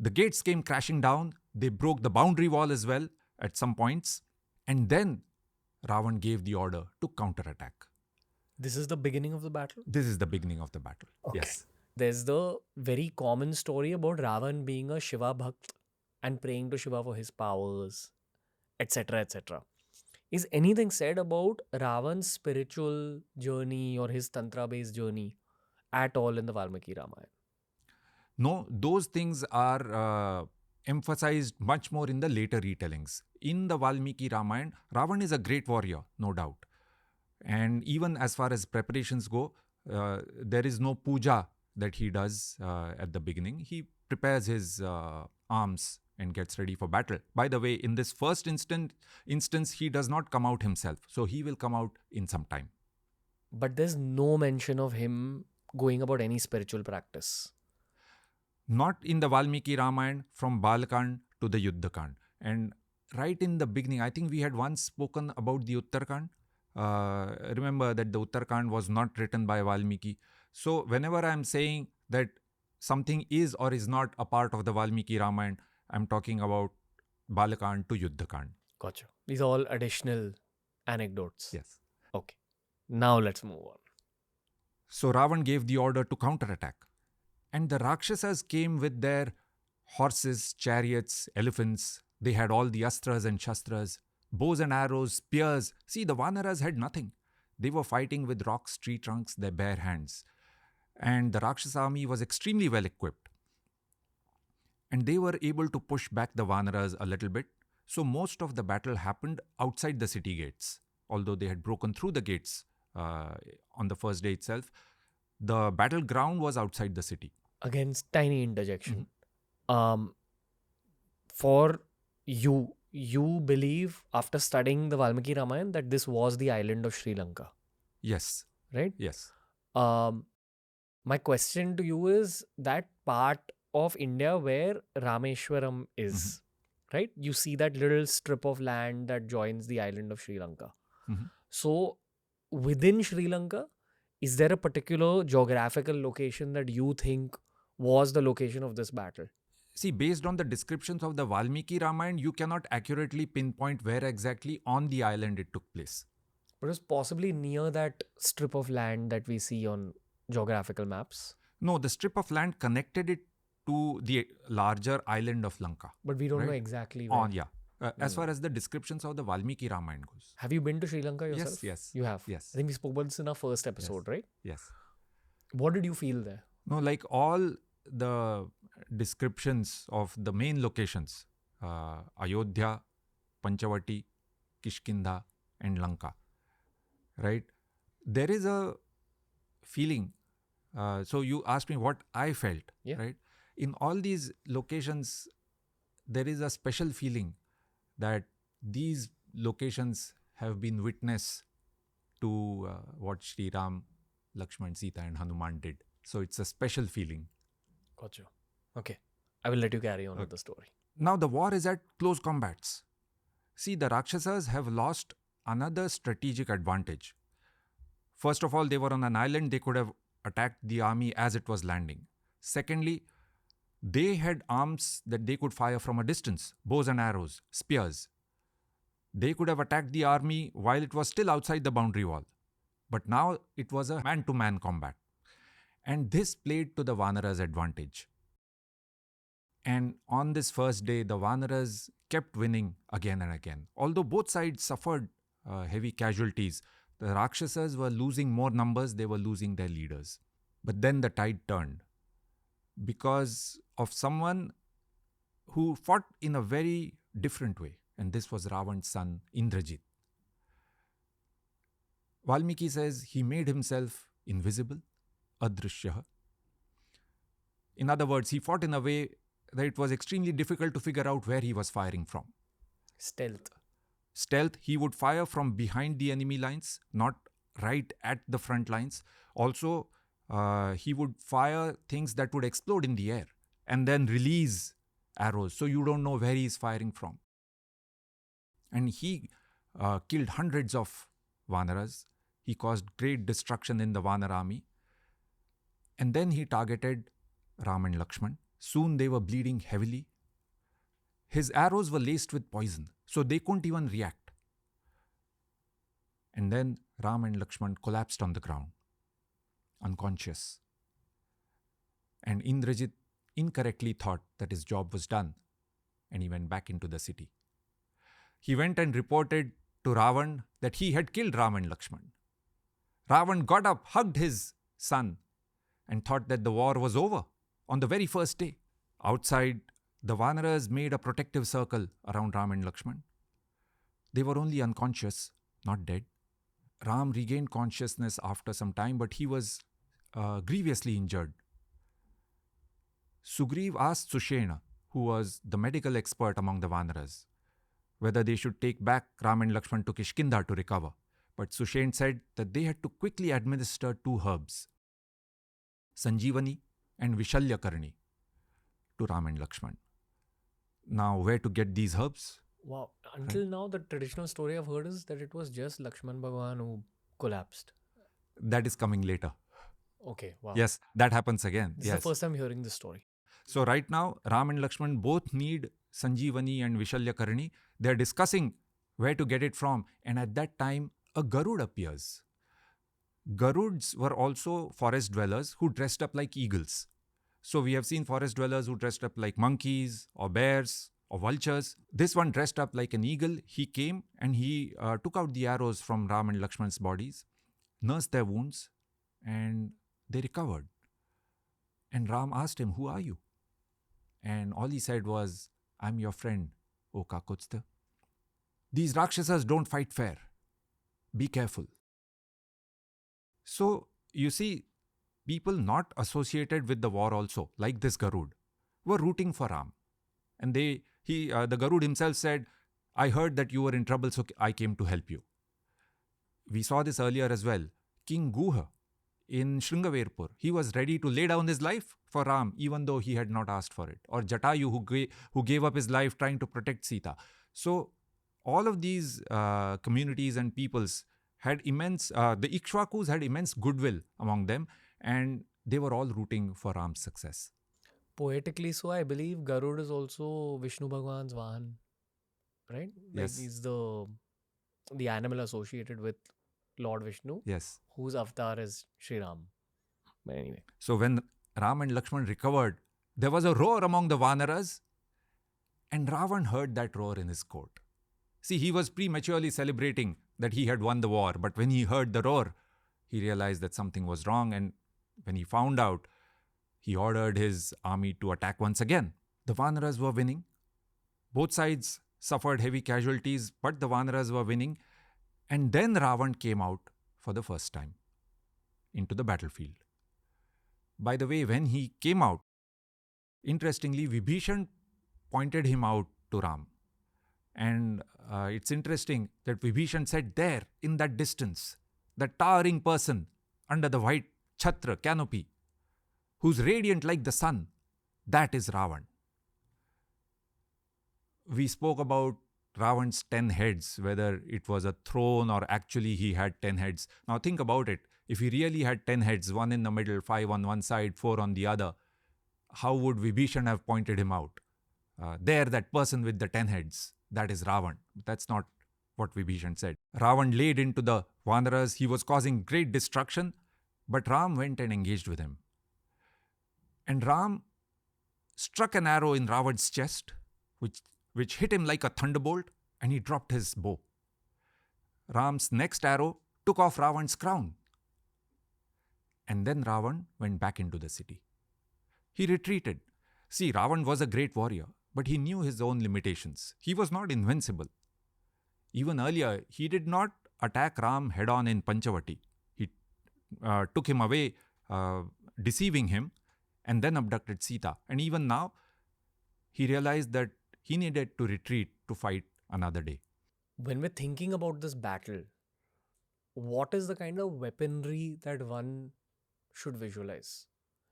The gates came crashing down. They broke the boundary wall as well at some points. And then Ravan gave the order to counterattack. This is the beginning of the battle? This is the beginning of the battle. Okay. Yes. There's the very common story about Ravan being a Shiva Bhakt and praying to Shiva for his powers, etc., etc. Is anything said about Ravan's spiritual journey or his Tantra-based journey at all in the Valmiki Ramayana? No, those things are emphasized much more in the later retellings. In the Valmiki Ramayana, Ravan is a great warrior, no doubt. And even as far as preparations go, there is no puja that he does at the beginning. He prepares his arms and gets ready for battle. By the way, in this first instance, he does not come out himself. So he will come out in some time. But there's no mention of him going about any spiritual practice. Not in the Valmiki Ramayana, from Balakand to the Yuddhakand. And right in the beginning, I think we had once spoken about the Uttarkand. Remember that the Uttarkand was not written by Valmiki. So whenever I'm saying that something is or is not a part of the Valmiki Ramayana, I'm talking about Balakand to Yuddhakand. Gotcha. These are all additional anecdotes. Yes. Okay. Now let's move on. So Ravan gave the order to counterattack. And the Rakshasas came with their horses, chariots, elephants. They had all the astras and shastras, bows and arrows, spears. See, the Vanaras had nothing. They were fighting with rocks, tree trunks, their bare hands. And the Rakshasa army was extremely well equipped. And they were able to push back the Vanaras a little bit. So most of the battle happened outside the city gates. Although they had broken through the gates on the first day itself, the battleground was outside the city. Again, tiny interjection. For you believe after studying the Valmiki Ramayana that this was the island of Sri Lanka, Yes, right? yes. My question to you is that part of India where Rameshwaram is, right? You see that little strip of land that joins the island of Sri Lanka. Mhm. So within Sri Lanka, is there a particular geographical location that you think was the location of this battle? See, based on the descriptions of the Valmiki Ramayana, you cannot accurately pinpoint where exactly on the island it took place. But it was possibly near that strip of land that we see on geographical maps. No, the strip of land connected it to the larger island of Lanka. But we don't know Right. exactly where. On, yeah. As far as the descriptions of the Valmiki Ramayana goes. Have you been to Sri Lanka yourself? yes. You have? Yes. I think we spoke about this in our first episode, right? Yes. What did you feel there? No, like all the descriptions of the main locations, Ayodhya, Panchavati, Kishkinda, and Lanka, right? There is a feeling. So you asked me what I felt, Yeah. right? In all these locations, there is a special feeling that these locations have been witness to what Shri Ram, Lakshman, Sita, and Hanuman did. So it's a special feeling. Gotcha. Okay. I will let you carry on with the story. Now the war is at close combats. See, the Rakshasas have lost another strategic advantage. First of all, they were on an island, they could have attacked the army as it was landing. Secondly, they had arms that they could fire from a distance, bows and arrows, spears. They could have attacked the army while it was still outside the boundary wall. But now it was a man-to-man combat. And this played to the Vanaras' advantage. And on this first day, the Vanaras kept winning again and again. Although both sides suffered heavy casualties, the Rakshasas were losing more numbers, they were losing their leaders. But then the tide turned because of someone who fought in a very different way. And this was Ravan's son, Indrajeet. Valmiki says he made himself invisible, adrishyaha. In other words, he fought in a way that it was extremely difficult to figure out where he was firing from. Stealth, he would fire from behind the enemy lines, not right at the front lines. Also, he would fire things that would explode in the air and then release arrows, so you don't know where he is firing from. And he killed hundreds of Vanaras. He caused great destruction in the Vanara army. And then he targeted Ram and Lakshman. Soon they were bleeding heavily. His arrows were laced with poison, so they couldn't even react. And then Ram and Lakshman collapsed on the ground, unconscious. And Indrajit incorrectly thought that his job was done, and he went back into the city. He went and reported to Ravan that he had killed Ram and Lakshman. Ravan got up, hugged his son, and thought that the war was over on the very first day. Outside, the Vanaras made a protective circle around Ram and Lakshman. They were only unconscious, not dead. Ram regained consciousness after some time, but he was grievously injured. Sugriv asked Sushena, who was the medical expert among the Vanaras, whether they should take back Ram and Lakshman to Kishkinda to recover. But Sushen said that they had to quickly administer 2 herbs, Sanjeevani and Vishalyakarni, to Ram and Lakshman. Now, where to get these herbs? Wow. Until now, the traditional story I've heard is that it was just Lakshman Bhagwan who collapsed. That is coming later. Okay, wow. Yes, that happens again. This is the first time hearing this story. So right now, Ram and Lakshman both need Sanjeevani and Vishalya Karni. They're discussing where to get it from. And at that time, a Garud appears. Garuds were also forest dwellers who dressed up like eagles. So we have seen forest dwellers who dressed up like monkeys or bears or vultures. This one dressed up like an eagle. He came and he took out the arrows from Ram and Lakshman's bodies, nursed their wounds, and they recovered. And Ram asked him, "Who are you?" And all he said was, "I'm your friend, O Kakutstha. These Rakshasas don't fight fair. Be careful." So, you see, people not associated with the war also, like this Garud, were rooting for Ram. And the Garud himself said, "I heard that you were in trouble, so I came to help you." We saw this earlier as well. King Guha in Shringaverpur, he was ready to lay down his life for Ram, even though he had not asked for it. Or Jatayu, who gave up his life trying to protect Sita. So, all of these communities and peoples had immense, the Ikshwakus had immense goodwill among them, and they were all rooting for Ram's success. Poetically so, I believe Garud is also Vishnu Bhagwan's Vahan, right? Like Yes. he's the animal associated with Lord Vishnu, Yes. whose avatar is Shri Ram. But anyway. So when Ram and Lakshman recovered, there was a roar among the Vanaras, and Ravan heard that roar in his court. See, he was prematurely celebrating that he had won the war, but when he heard the roar, he realized that something was wrong, and when he found out, he ordered his army to attack once again. The Vanaras were winning. Both sides suffered heavy casualties, but the Vanaras were winning. And then Ravan came out for the first time into the battlefield. By the way, when he came out, interestingly, Vibhishan pointed him out to Ram. And it's interesting that Vibhishan said, "There, in that distance, the towering person under the white chhatra canopy, who's radiant like the sun, that is Ravan." We spoke about Ravan's 10 heads, whether it was a throne or actually he had 10 heads. Now think about it. If he really had 10 heads, 1 in the middle, 5 on one side, 4 on the other, how would Vibhishan have pointed him out? There, that person with the 10 heads, that is Ravan. That's not what Vibhishan said. Ravan laid into the Vanaras. He was causing great destruction, but Ram went and engaged with him. And Ram struck an arrow in Ravan's chest, which hit him like a thunderbolt, and he dropped his bow. Ram's next arrow took off Ravan's crown. And then Ravan went back into the city. He retreated. See, Ravan was a great warrior, but he knew his own limitations. He was not invincible. Even earlier, he did not attack Ram head-on in Panchavati. He took him away, deceiving him, and then abducted Sita. And even now, he realized that he needed to retreat to fight another day. When we're thinking about this battle, what is the kind of weaponry that one should visualize?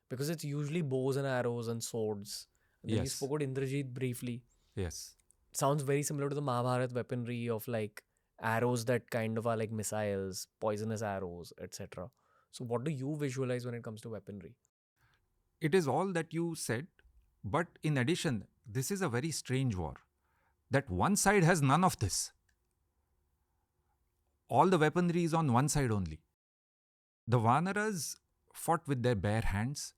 Because it's usually bows and arrows and swords. And then we Yes. spoke about Indrajeet briefly. Yes. Sounds very similar to the Mahabharata weaponry of like arrows that kind of are like missiles, poisonous arrows, etc. So what do you visualize when it comes to weaponry? It is all that you said, but in addition, this is a very strange war. That one side has none of this. All the weaponry is on one side only. The Vanaras fought with their bare hands,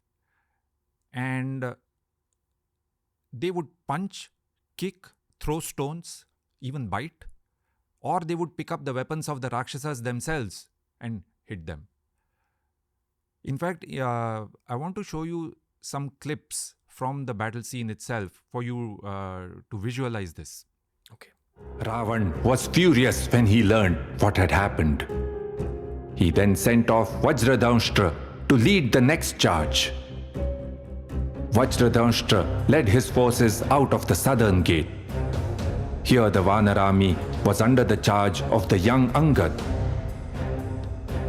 and they would punch, kick, throw stones, even bite, or they would pick up the weapons of the Rakshasas themselves and hit them. In fact, I want to show you some clips from the battle scene itself for you to visualize this. Okay. Ravan was furious when he learned what had happened. He then sent off Vajradhanshtra to lead the next charge. Vajradhanshtra led his forces out of the southern gate. Here the Vanar army was under the charge of the young Angad.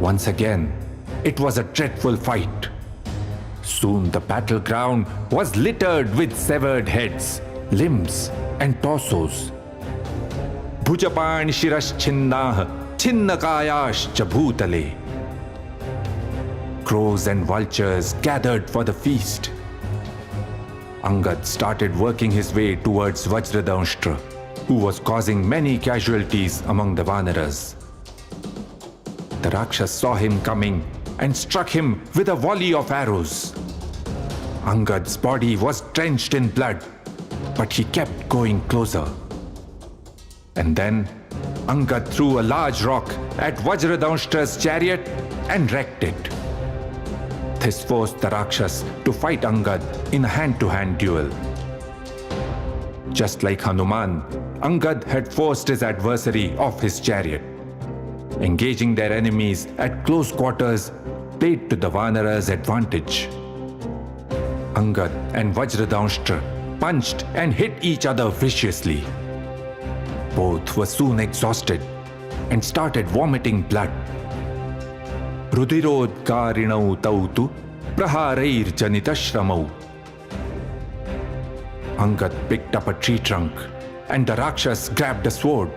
Once again, it was a dreadful fight. Soon the battleground was littered with severed heads, limbs, and torsos. Bhujapani shiras chinnah, chinnakayash bhutale. Crows and vultures gathered for the feast. Angad started working his way towards Vajradamshtra, who was causing many casualties among the Vanaras. The Rakshas saw him coming and struck him with a volley of arrows. Angad's body was drenched in blood, but he kept going closer. And then Angad threw a large rock at Vajradamshtra's chariot and wrecked it. This forced the Rakshas to fight Angad in a hand-to-hand duel. Just like Hanuman, Angad had forced his adversary off his chariot. Engaging their enemies at close quarters played to the Vanara's advantage. Angad and Vajradamshtra punched and hit each other viciously. Both were soon exhausted and started vomiting blood. Rudirodkarinau tautu praharair janitashramau. Angad picked up a tree trunk and the Rakshas grabbed a sword.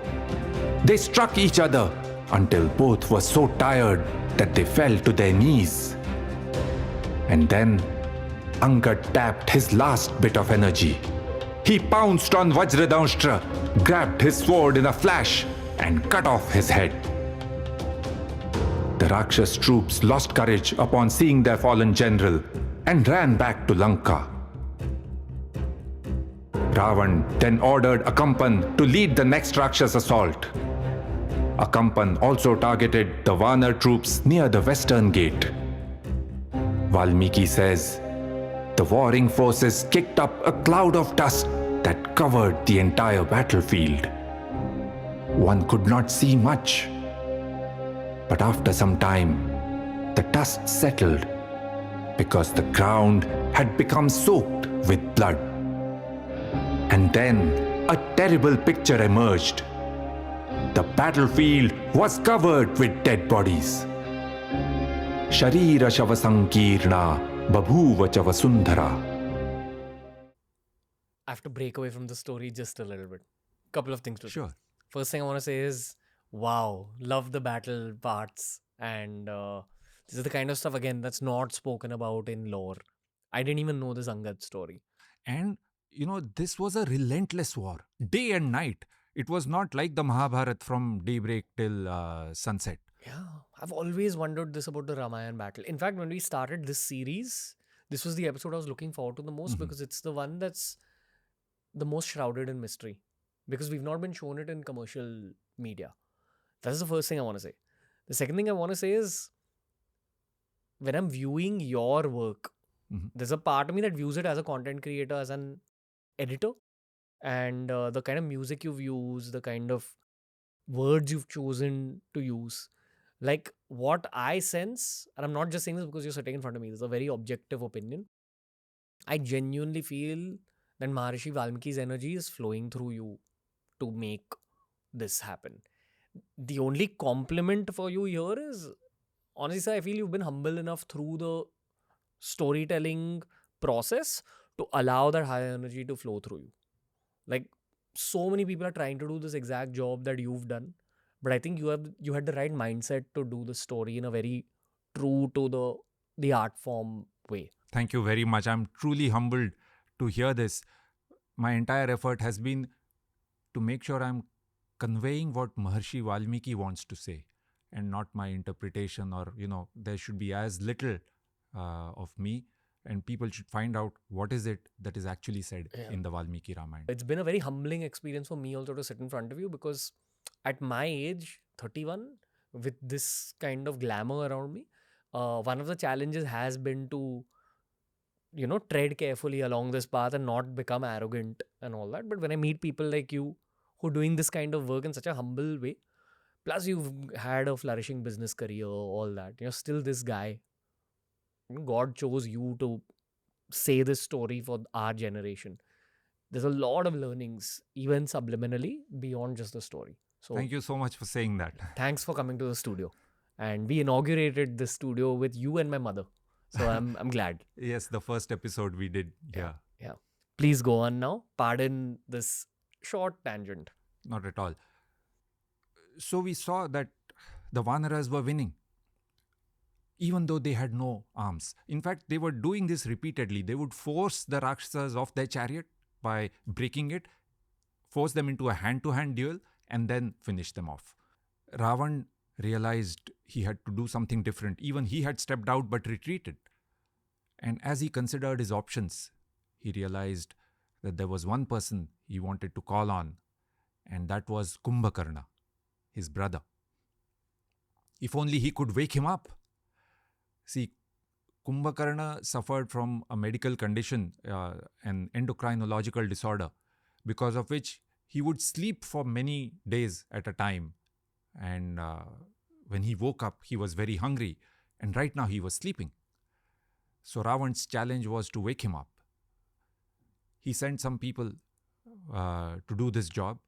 They struck each other until both were so tired that they fell to their knees. And then Angad tapped his last bit of energy. He pounced on Vajradamshtra, grabbed his sword in a flash, and cut off his head. The Rakshas troops lost courage upon seeing their fallen general and ran back to Lanka. Ravan then ordered Akampan to lead the next Rakshas assault. Akampan also targeted the Vanar troops near the western gate. Valmiki says, the warring forces kicked up a cloud of dust that covered the entire battlefield. One could not see much. But after some time, the dust settled because the ground had become soaked with blood. And then a terrible picture emerged. The battlefield was covered with dead bodies. Sharira shavasankirna babhuva chavasundhara. I have to break away from the story just a little bit. Couple of things to say. Sure. First thing I want to say is, wow, love the battle parts. And this is the kind of stuff, again, that's not spoken about in lore. I didn't even know this Angad story. And, this was a relentless war, day and night. It was not like the Mahabharata from daybreak till sunset. Yeah, I've always wondered this about the Ramayana battle. In fact, when we started this series, this was the episode I was looking forward to the most because it's the one that's the most shrouded in mystery. Because we've not been shown it in commercial media. That's the first thing I want to say. The second thing I want to say is, when I'm viewing your work, there's a part of me that views it as a content creator, as an editor. And the kind of music you've used, the kind of words you've chosen to use. Like what I sense, and I'm not just saying this because you're sitting in front of me, this is a very objective opinion. I genuinely feel that Maharishi Valmiki's energy is flowing through you to make this happen. The only compliment for you here is, honestly, sir, I feel you've been humble enough through the storytelling process to allow that high energy to flow through you. Like, so many people are trying to do this exact job that you've done, but I think you had the right mindset to do the story in a very true to the art form way. Thank you very much. I'm truly humbled to hear this. My entire effort has been to make sure I'm conveying what Maharshi Valmiki wants to say and not my interpretation, or, there should be as little of me, and people should find out what is it that is actually said in the Valmiki Ramayana. It's been a very humbling experience for me also to sit in front of you, because at my age, 31, with this kind of glamour around me, one of the challenges has been to, tread carefully along this path and not become arrogant and all that. But when I meet people like you who are doing this kind of work in such a humble way, plus you've had a flourishing business career, all that, you're still this guy. God chose you to say this story for our generation. There's a lot of learnings, even subliminally, beyond just the story. So Thank you so much for saying that. thanks for coming to the studio. And we inaugurated this studio with you and my mother. So I'm glad. Yes, the first episode we did. Yeah. Yeah. Please go on now. Pardon this short tangent. Not at all. So we saw that the Vanaras were winning. even though they had no arms. In fact, they were doing this repeatedly. They would force the Rakshasas off their chariot by breaking it, force them into a hand-to-hand duel, and then finish them off. Ravan realized he had to do something different. Even he had stepped out but retreated. And as he considered his options, he realized that there was one person he wanted to call on, and that was Kumbhakarna, his brother. If only he could wake him up. See, Kumbhakarna suffered from a medical condition, an endocrinological disorder, because of which he would sleep for many days at a time. And when he woke up, he was very hungry. And right now he was sleeping. So Ravan's challenge was to wake him up. He sent some people to do this job.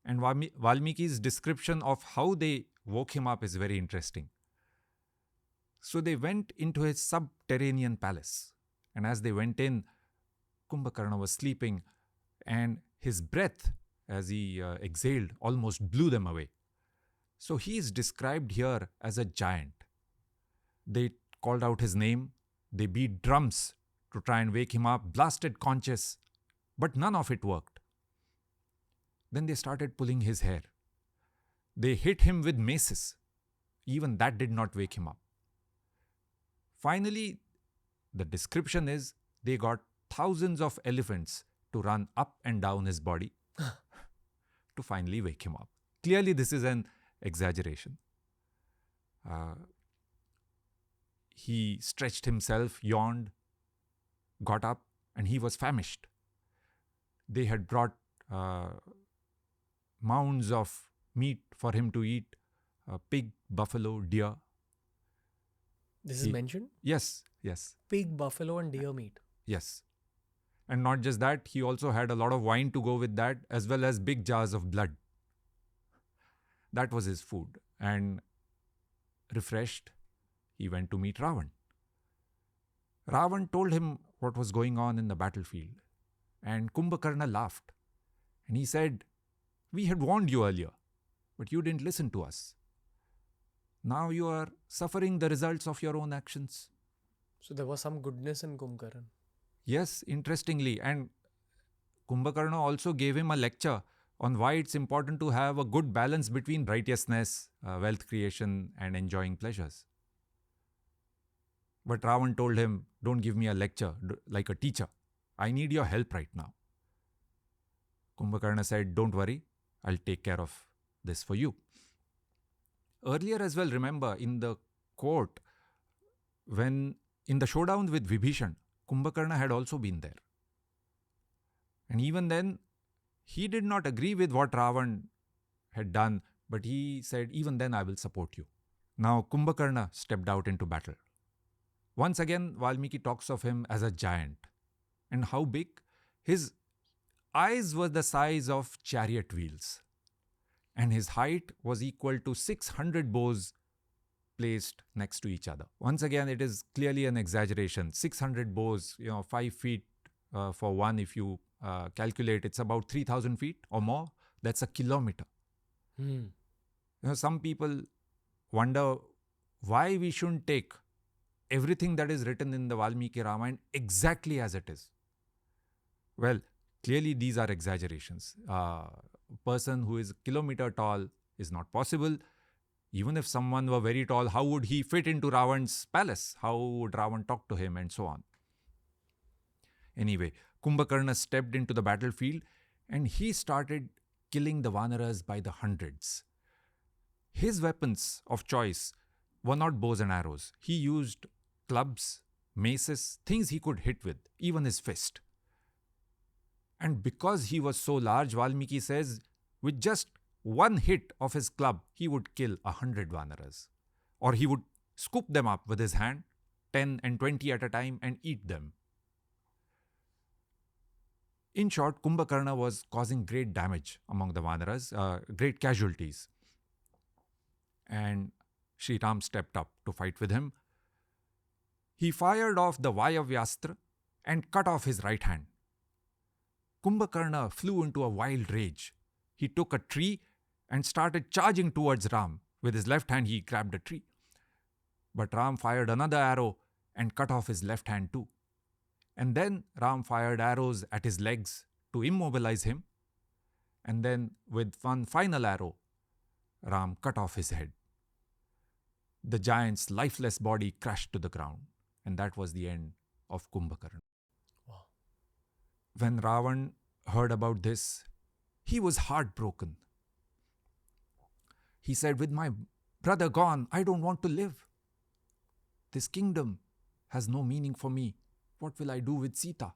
And Valmiki's description of how they woke him up is very interesting. So they went into his subterranean palace. And as they went in, Kumbhakarna was sleeping, and his breath, as he exhaled, almost blew them away. So he is described here as a giant. They called out his name, they beat drums to try and wake him up, blasted conches, but none of it worked. Then they started pulling his hair. They hit him with maces. Even that did not wake him up. Finally, the description is they got thousands of elephants to run up and down his body to finally wake him up. Clearly, this is an exaggeration. He stretched himself, yawned, got up, and he was famished. They had brought mounds of meat for him to eat, pig, buffalo, deer. This is mentioned? Yes, yes. Pig, buffalo, and deer meat. Yes. And not just that, he also had a lot of wine to go with that, as well as big jars of blood. That was his food. And refreshed, he went to meet Ravan. Ravan told him what was going on in the battlefield. And Kumbhakarna laughed. And he said, "We had warned you earlier, but you didn't listen to us. Now you are suffering the results of your own actions." So there was some goodness in Kumbhakarna. Yes, interestingly. And Kumbhakarna also gave him a lecture on why it's important to have a good balance between righteousness, wealth creation, and enjoying pleasures. But Ravan told him, "Don't give me a lecture like a teacher. I need your help right now." Kumbhakarna said, "Don't worry, I'll take care of this for you." Earlier as well, remember, in the court, when in the showdown with Vibhishan, Kumbhakarna had also been there. And even then, he did not agree with what Ravan had done, but he said, "Even then I will support you." Now Kumbhakarna stepped out into battle. Once again, Valmiki talks of him as a giant. And how big? His eyes were the size of chariot wheels. And his height was equal to 600 bows placed next to each other. Once again, it is clearly an exaggeration. 600 bows, 5 feet for one. If you calculate, it's about 3,000 feet or more. That's a kilometer. Some people wonder why we shouldn't take everything that is written in the Valmiki Ramayana exactly as it is. Well, clearly these are exaggerations. A person who is a kilometer tall is not possible. Even if someone were very tall, how would he fit into Ravan's palace? How would Ravan talk to him, and so on? Anyway, Kumbhakarna stepped into the battlefield and he started killing the Vanaras by the hundreds. His weapons of choice were not bows and arrows. He used clubs, maces, things he could hit with, even his fist. And because he was so large, Valmiki says, with just one hit of his club, he would kill 100 Vanaras. Or he would scoop them up with his hand, 10 and 20 at a time, and eat them. In short, Kumbhakarna was causing great damage among the Vanaras, great casualties. And Shri Ram stepped up to fight with him. He fired off the Vayavyastra and cut off his right hand. Kumbhakarna flew into a wild rage. He took a tree and started charging towards Ram. With his left hand, he grabbed a tree. But Ram fired another arrow and cut off his left hand too. And then Ram fired arrows at his legs to immobilize him. And then, with one final arrow, Ram cut off his head. The giant's lifeless body crashed to the ground, and that was the end of Kumbhakarna. Wow. When Ravan heard about this, he was heartbroken. He said, "With my brother gone, I don't want to live. This kingdom has no meaning for me. What will I do with Sita?"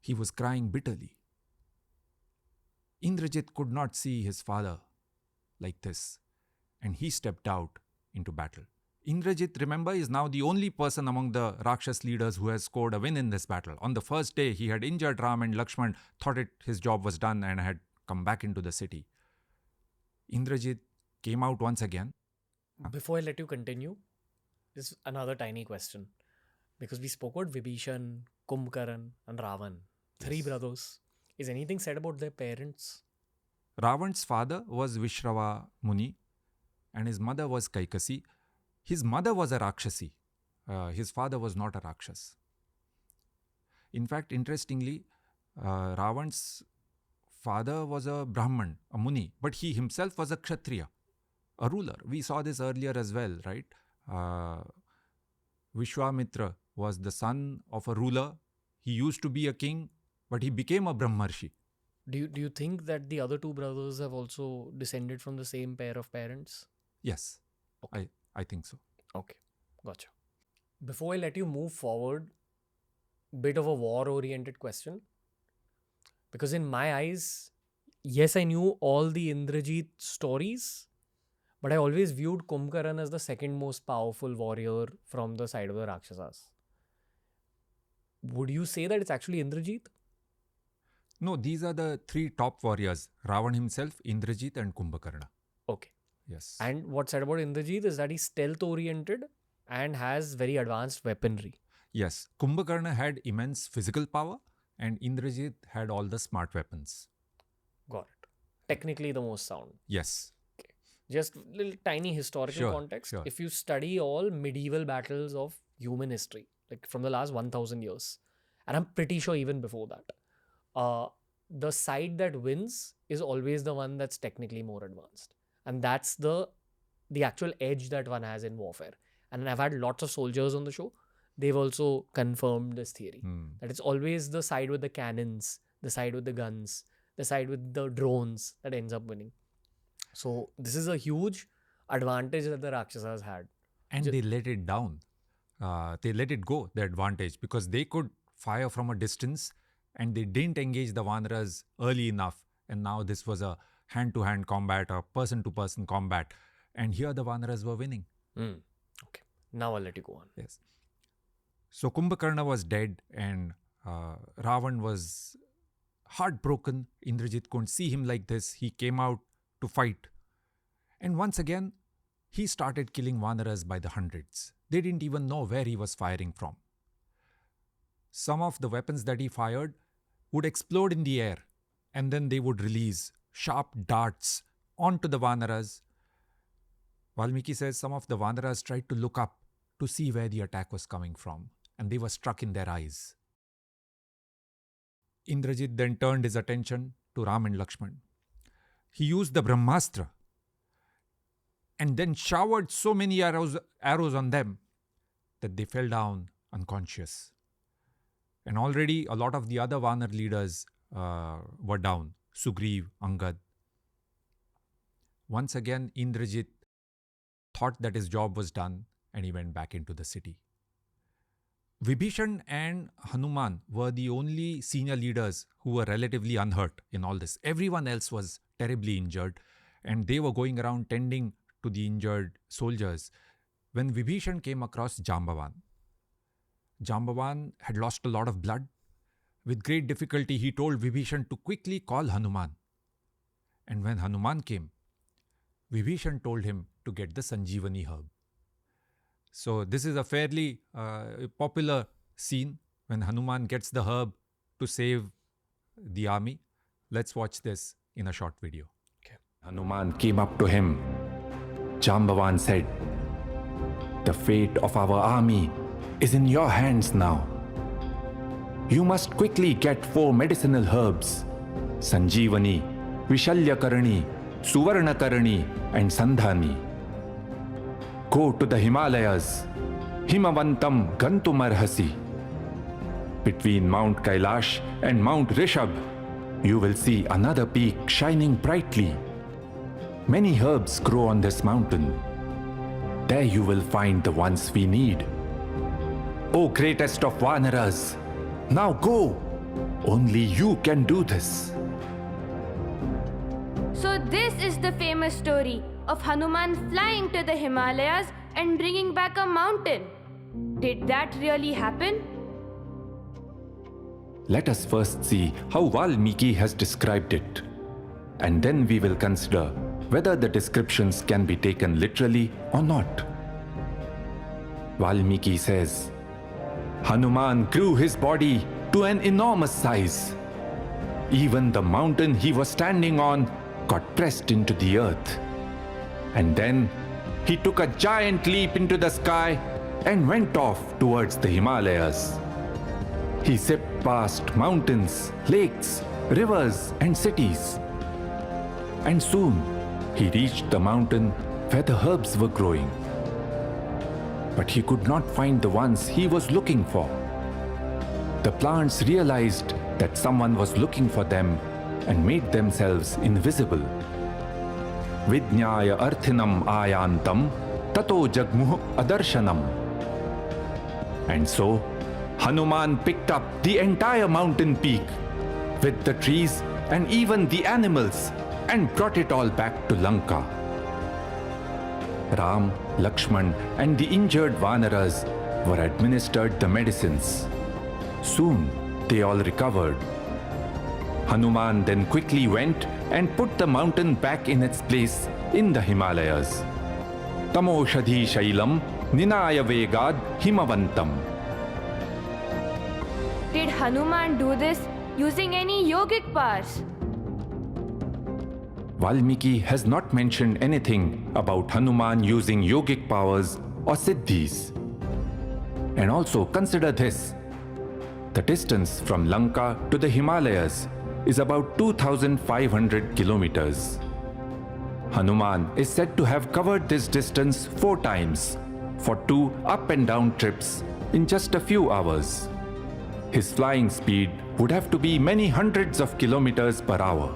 He was crying bitterly. Indrajit could not see his father like this, and he stepped out into battle. Indrajit, remember, is now the only person among the Rakshas leaders who has scored a win in this battle. On the first day, he had injured Ram, and Lakshman thought his job was done and had come back into the city. Indrajit came out once again. Before I let you continue, this is another tiny question. Because we spoke about Vibhishan, Kumbhakarna, and Ravan. Three brothers. Is anything said about their parents? Ravan's father was Vishrava Muni, and his mother was Kaikasi. His mother was a Rakshasi. His father was not a Rakshas. In fact, interestingly, Ravan's father was a Brahman, a Muni, but he himself was a Kshatriya, a ruler. We saw this earlier as well, right? Vishwamitra was the son of a ruler. He used to be a king, but he became a Brahmarshi. Do you think that the other two brothers have also descended from the same pair of parents? Yes, Okay. I think so. Okay, gotcha. Before I let you move forward, bit of a war-oriented question. Because in my eyes, yes, I knew all the Indrajeet stories, but I always viewed Kumbhakarna as the second most powerful warrior from the side of the Rakshasas. Would you say that it's actually Indrajeet? No, these are the three top warriors: Ravan himself, Indrajit, and Kumbhakarna. Okay. Yes. And what's said about Indrajeet is that he's stealth-oriented and has very advanced weaponry. Yes, Kumbhakarna had immense physical power, and Indrajit had all the smart weapons. Got it. Technically the most sound. Yes. Just little tiny historical Sure, context. sure. If you study all medieval battles of human history, like from the last 1000 years, and I'm pretty sure even before that, the side that wins is always the one that's technically more advanced. And that's the actual edge that one has in warfare. And I've had lots of soldiers on the show. They've also confirmed this theory. That it's always the side with the cannons, the side with the guns, the side with the drones that ends up winning. So this is a huge advantage that the Rakshasas had. And they let it down. They let it go, the advantage, because they could fire from a distance and they didn't engage the Vanaras early enough. And now this was a hand-to-hand combat, a person-to-person combat. And here the Vanaras were winning. Okay. Now I'll let you go on. Yes. So Kumbhakarna was dead and Ravan was heartbroken. Indrajit couldn't see him like this. He came out to fight. And once again, he started killing Vanaras by the hundreds. They didn't even know where he was firing from. Some of the weapons that he fired would explode in the air, and then they would release sharp darts onto the Vanaras. Valmiki says some of the Vanaras tried to look up to see where the attack was coming from, and they were struck in their eyes. Indrajit then turned his attention to Ram and Lakshman. He used the Brahmastra and then showered so many arrows on them that they fell down unconscious. And already a lot of the other Vanar leaders were down. Sugriv, Angad. Once again, Indrajit thought that his job was done and he went back into the city. Vibhishan and Hanuman were the only senior leaders who were relatively unhurt in all this. Everyone else was terribly injured and they were going around tending to the injured soldiers when Vibhishan came across Jambavan. Jambavan had lost a lot of blood. With great difficulty, he told Vibhishan to quickly call Hanuman. And when Hanuman came, Vibhishan told him to get the Sanjeevani herb. So this is a fairly popular scene when Hanuman gets the herb to save the army. Let's watch this in a short video. Hanuman came up to him. Jambavan said, The fate of our army is in your hands now. You must quickly get 4 medicinal herbs: Sanjeevani, Vishalyakarani, Suvarnakarani, and Sandhani. Go to the Himalayas, Himavantam Gantumarhasi. Between Mount Kailash and Mount Rishabh, you will see another peak shining brightly. Many herbs grow on this mountain. There you will find the ones we need. O greatest of Vanaras, now go! Only you can do this. So this is the famous story of Hanuman flying to the Himalayas and bringing back a mountain. Did that really happen? Let us first see how Valmiki has described it, and then we will consider whether the descriptions can be taken literally or not. Valmiki says, Hanuman grew his body to an enormous size. Even the mountain he was standing on got pressed into the earth. And then he took a giant leap into the sky and went off towards the Himalayas. He zipped past mountains, lakes, rivers, and cities. And soon he reached the mountain where the herbs were growing. But he could not find the ones he was looking for. The plants realized that someone was looking for them and made themselves invisible. Vidnyaya arthinam ayantam tato jagmuh adarshanam. And so Hanuman picked up the entire mountain peak with the trees and even the animals and brought it all back to Lanka. Ram, Lakshman, and the injured Vanaras were administered the medicines. Soon they all recovered. Hanuman then quickly went and put the mountain back in its place in the Himalayas. Tamoshadhi Shailam Ninaya Vegad Himavantam. Did Hanuman do this using any yogic powers? Valmiki has not mentioned anything about Hanuman using yogic powers or siddhis. And also consider this. The distance from Lanka to the Himalayas is about 2,500 kilometers. Hanuman is said to have covered this distance 4 times for 2 up and down trips in just a few hours. His flying speed would have to be many hundreds of kilometers per hour.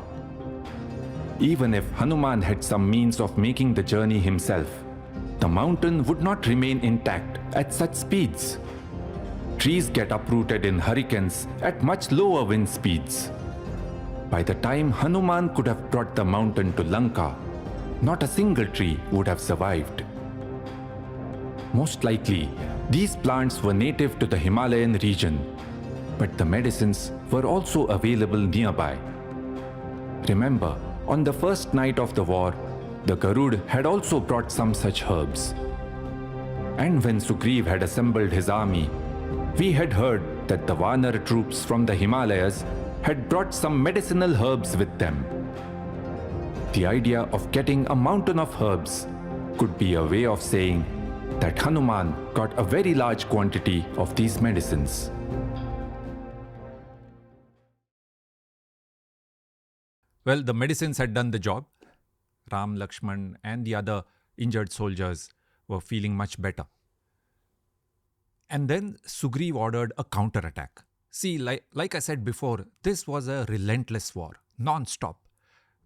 Even if Hanuman had some means of making the journey himself, the mountain would not remain intact at such speeds. Trees get uprooted in hurricanes at much lower wind speeds. By the time Hanuman could have brought the mountain to Lanka, not a single tree would have survived. Most likely, these plants were native to the Himalayan region, but the medicines were also available nearby. Remember, on the first night of the war, the Garud had also brought some such herbs. And when Sugriv had assembled his army, we had heard that the Vanar troops from the Himalayas had brought some medicinal herbs with them. The idea of getting a mountain of herbs could be a way of saying that Hanuman got a very large quantity of these medicines. Well, the medicines had done the job. Ram, Lakshman, and the other injured soldiers were feeling much better. And then Sugriv ordered a counterattack. See, like I said before, this was a relentless war, non-stop.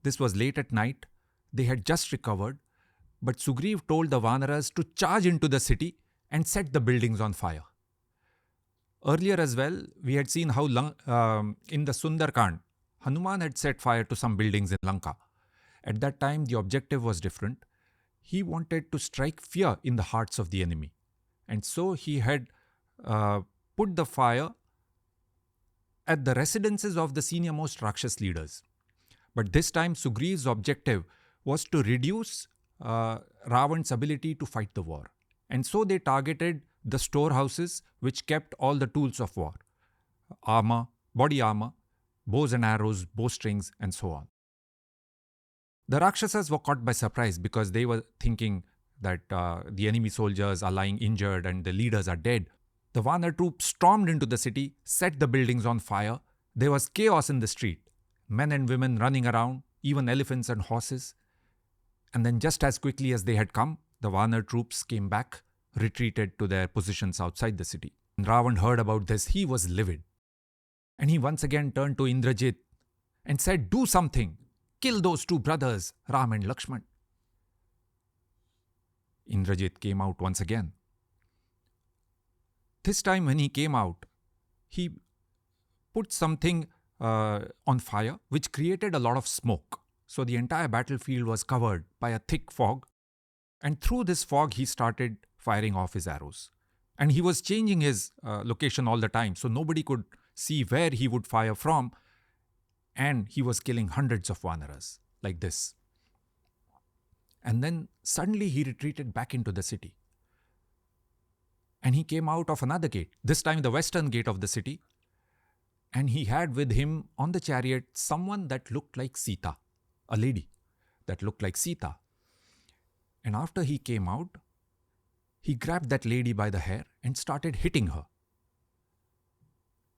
This was late at night. They had just recovered. But Sugriv told the Vanaras to charge into the city and set the buildings on fire. Earlier as well, we had seen how in the Sundarkand, Hanuman had set fire to some buildings in Lanka. At that time, the objective was different. He wanted to strike fear in the hearts of the enemy. And so he had put the fire at the residences of the senior-most Rakshas leaders. But this time, Sugriv's objective was to reduce Ravan's ability to fight the war. And so they targeted the storehouses which kept all the tools of war, armor, body armor, bows and arrows, bowstrings, and so on. The Rakshasas were caught by surprise because they were thinking that the enemy soldiers are lying injured and the leaders are dead, the Vanar troops stormed into the city, set the buildings on fire. There was chaos in the street. Men and women running around, even elephants and horses. And then just as quickly as they had come, the Vanar troops came back, retreated to their positions outside the city. When Ravan heard about this, he was livid. And he once again turned to Indrajeet and said, "Do something. Kill those two brothers, Ram and Lakshman." Indrajeet came out once again. This time when he came out, he put something on fire which created a lot of smoke. So the entire battlefield was covered by a thick fog. And through this fog, he started firing off his arrows. And he was changing his location all the time, so nobody could see where he would fire from. And he was killing hundreds of Vanaras like this. And then suddenly he retreated back into the city. And he came out of another gate, this time the western gate of the city. And he had with him on the chariot someone that looked like Sita, a lady that looked like Sita. And after he came out, he grabbed that lady by the hair and started hitting her.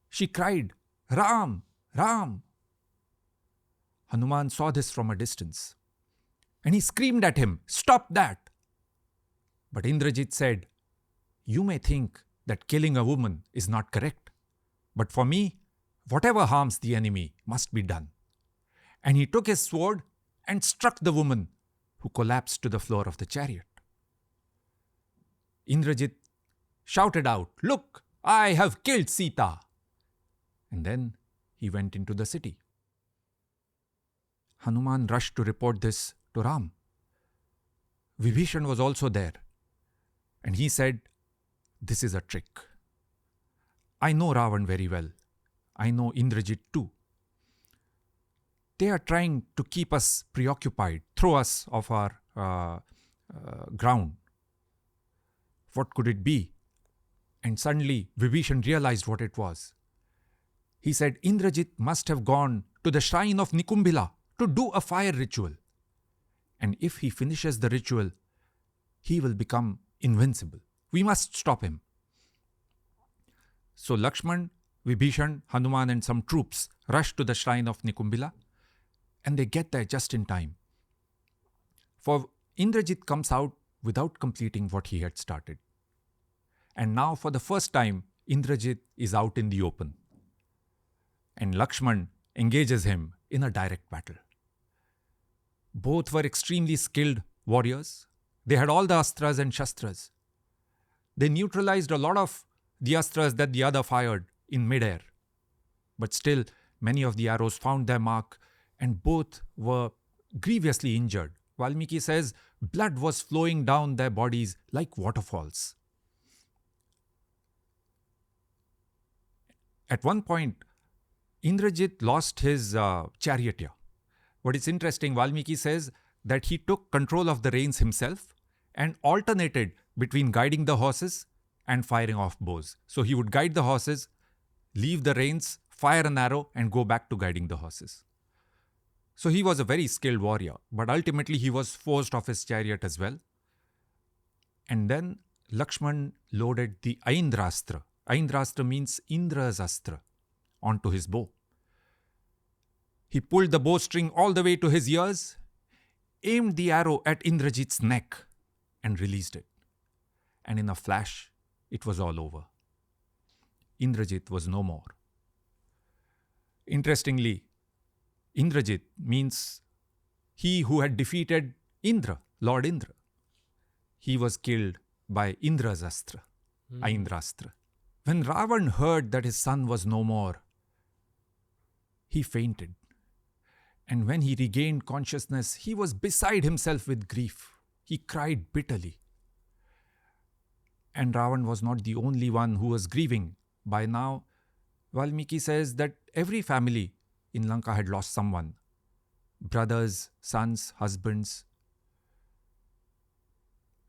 She cried, "Ram! Ram!" Hanuman saw this from a distance. And he screamed at him, "Stop that!" But Indrajit said, "You may think that killing a woman is not correct. But for me, whatever harms the enemy must be done." And he took his sword and struck the woman, who collapsed to the floor of the chariot. Indrajit shouted out, "Look, I have killed Sita!" And then he went into the city. Hanuman rushed to report this to Ram. Vibhishan was also there. And he said, "This is a trick. I know Ravan very well. I know Indrajit too. They are trying to keep us preoccupied, throw us off our ground. What could it be?" And suddenly Vibhishan realized what it was. He said, "Indrajit must have gone to the shrine of Nikumbila to do a fire ritual. And if he finishes the ritual, he will become invincible. We must stop him." So Lakshman, Vibhishan, Hanuman and some troops rush to the shrine of Nikumbila, and they get there just in time. For Indrajit comes out without completing what he had started. And now for the first time, Indrajit is out in the open. And Lakshman engages him in a direct battle. Both were extremely skilled warriors. They had all the astras and shastras. They neutralized a lot of the astras that the other fired in midair. But still, many of the arrows found their mark, and both were grievously injured. Valmiki says blood was flowing down their bodies like waterfalls. At one point, Indrajit lost his charioteer. But it's interesting, Valmiki says that he took control of the reins himself and alternated between guiding the horses and firing off bows. So he would guide the horses, leave the reins, fire an arrow, and go back to guiding the horses. So he was a very skilled warrior, but ultimately he was forced off his chariot as well. And then Lakshman loaded the Aindrastra. Aindrastra means Indra's astra onto his bow. He pulled the bowstring all the way to his ears, aimed the arrow at Indrajit's neck, and released it. And in a flash, it was all over. Indrajit was no more. Interestingly, Indrajit means he who had defeated Indra, Lord Indra. He was killed by Indra's astra, Aindrastra. When Ravan heard that his son was no more, he fainted. And when he regained consciousness, he was beside himself with grief. He cried bitterly. And Ravan was not the only one who was grieving. By now, Valmiki says that every family in Lanka had lost someone. Brothers, sons, husbands.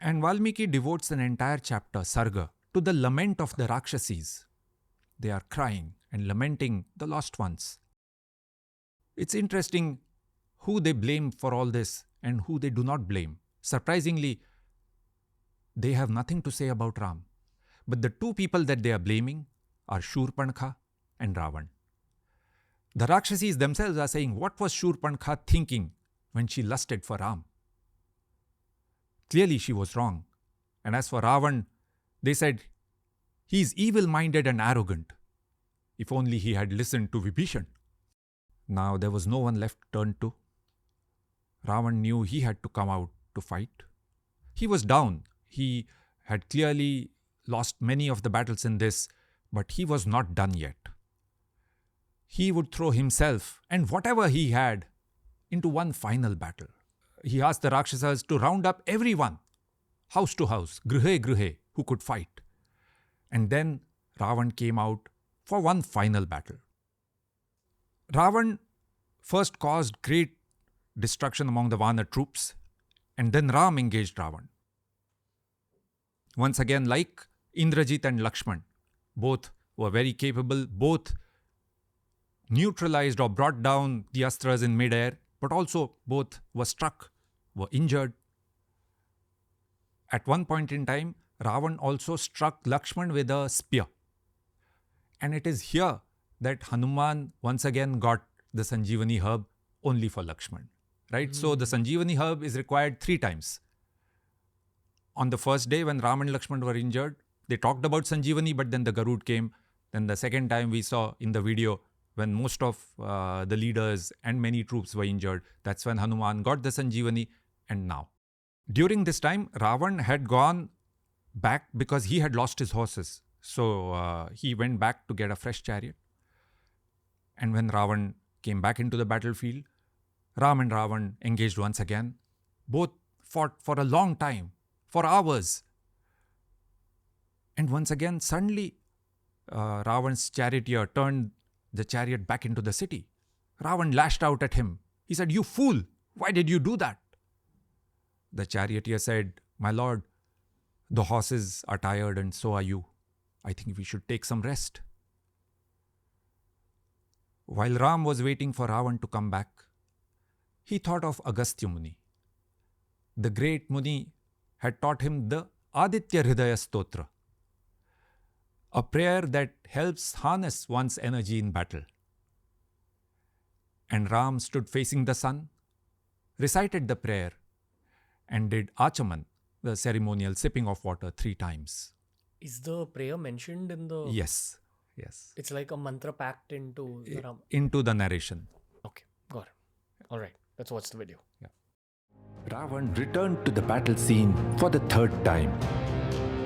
And Valmiki devotes an entire chapter, Sarga, to the lament of the Rakshasis. They are crying and lamenting the lost ones. It's interesting who they blame for all this and who they do not blame. Surprisingly, they have nothing to say about Ram. But the two people that they are blaming are Shurpankha and Ravan. The Rakshasis themselves are saying, what was Shurpankha thinking when she lusted for Ram? Clearly she was wrong. And as for Ravan, they said, he is evil-minded and arrogant. If only he had listened to Vibhishan. Now there was no one left to turn to. Ravan knew he had to come out to fight. He was down. He had clearly lost many of the battles in this, but he was not done yet. He would throw himself and whatever he had into one final battle. He asked the Rakshasas to round up everyone, house to house, grihe grihe, who could fight. And then Ravan came out for one final battle. Ravan first caused great destruction among the Vana troops, and then Ram engaged Ravan. Once again, like Indrajeet and Lakshman, both were very capable, both neutralized or brought down the astras in mid-air, but also both were struck, were injured. At one point in time, Ravan also struck Lakshman with a spear. And it is here that Hanuman once again got the Sanjeevani herb only for Lakshman. Right? So the Sanjeevani herb is required 3 times. On the first day when Ram and Lakshman were injured, they talked about Sanjeevani, but then the Garud came. Then the second time we saw in the video, when most of the leaders and many troops were injured, that's when Hanuman got the Sanjeevani. And now, during this time, Ravan had gone back because he had lost his horses. So he went back to get a fresh chariot. And when Ravan came back into the battlefield, Ram and Ravan engaged once again. Both fought for a long time, for hours. And once again, suddenly, Ravan's charioteer turned the chariot back into the city. Ravan lashed out at him. He said, "You fool! Why did you do that?" The charioteer said, "My lord, the horses are tired and so are you. I think we should take some rest." While Ram was waiting for Ravan to come back, he thought of Agastya Muni. The great Muni had taught him the Aditya Hridaya Stotra, a prayer that helps harness one's energy in battle. And Ram stood facing the sun, recited the prayer, and did Achaman, the ceremonial sipping of water, 3 times. Is the prayer mentioned in the... Yes. It's like a mantra packed into the Ram. Into the narration. Okay, got it. All right, let's watch the video. Yeah. Ravan returned to the battle scene for the 3rd time.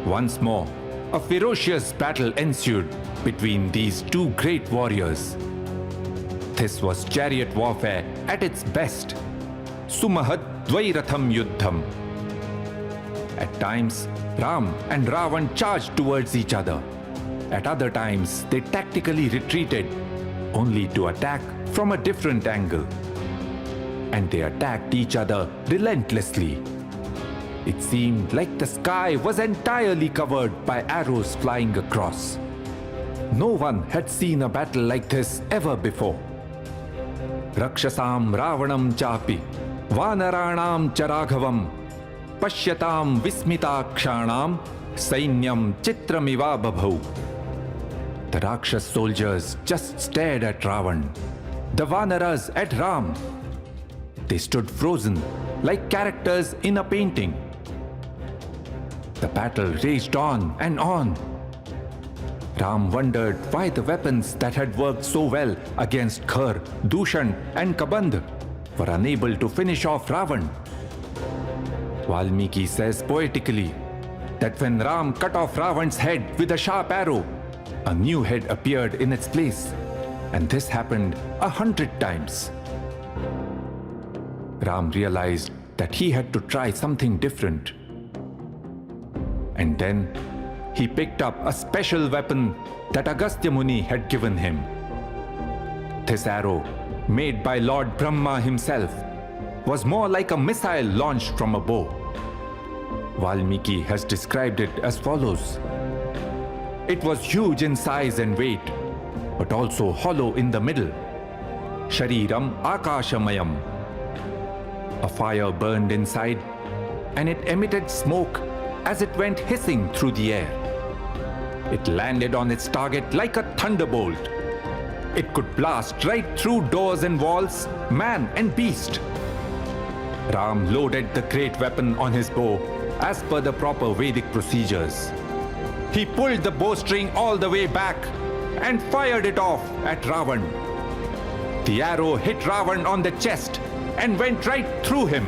Once more, a ferocious battle ensued between these two great warriors. This was chariot warfare at its best. Sumahat Dvairatham Yuddham. At times, Ram and Ravan charged towards each other. At other times, they tactically retreated, only to attack from a different angle. And they attacked each other relentlessly. It seemed like the sky was entirely covered by arrows flying across. No one had seen a battle like this ever before. Rakshasam Ravanam Chapi, Vanaranam Charaghavam, Pashyatam Vismitakshanam, Sainyam Chitramiva Babhau. The Rakshas soldiers just stared at Ravan, the Vanaras at Ram. They stood frozen, like characters in a painting. The battle raged on and on. Ram wondered why the weapons that had worked so well against Khar, Dushan and Kabandh were unable to finish off Ravan. Valmiki says poetically that when Ram cut off Ravan's head with a sharp arrow, a new head appeared in its place, and this happened 100 times. Ram realized that he had to try something different. And then he picked up a special weapon that Agastya Muni had given him. This arrow, made by Lord Brahma himself, was more like a missile launched from a bow. Valmiki has described it as follows. It was huge in size and weight, but also hollow in the middle. Shri Ram Akashamayam. A fire burned inside, and it emitted smoke as it went hissing through the air. It landed on its target like a thunderbolt. It could blast right through doors and walls, man and beast. Ram loaded the great weapon on his bow as per the proper Vedic procedures. He pulled the bowstring all the way back and fired it off at Ravan. The arrow hit Ravan on the chest and went right through him.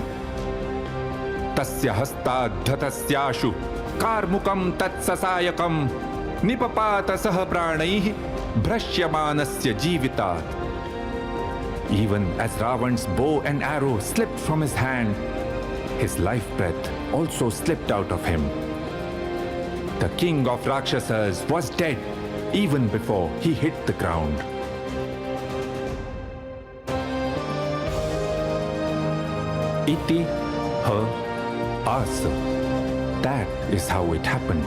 Tasya hastadhatasyashu karmukam tatsasayakam nipapata saha pranaihi bhrashyamanasya jivitat. Even as Ravan's bow and arrow slipped from his hand, his life breath also slipped out of him. The king of Rakshasas was dead even before he hit the ground. Iti ha asa. That is how it happened.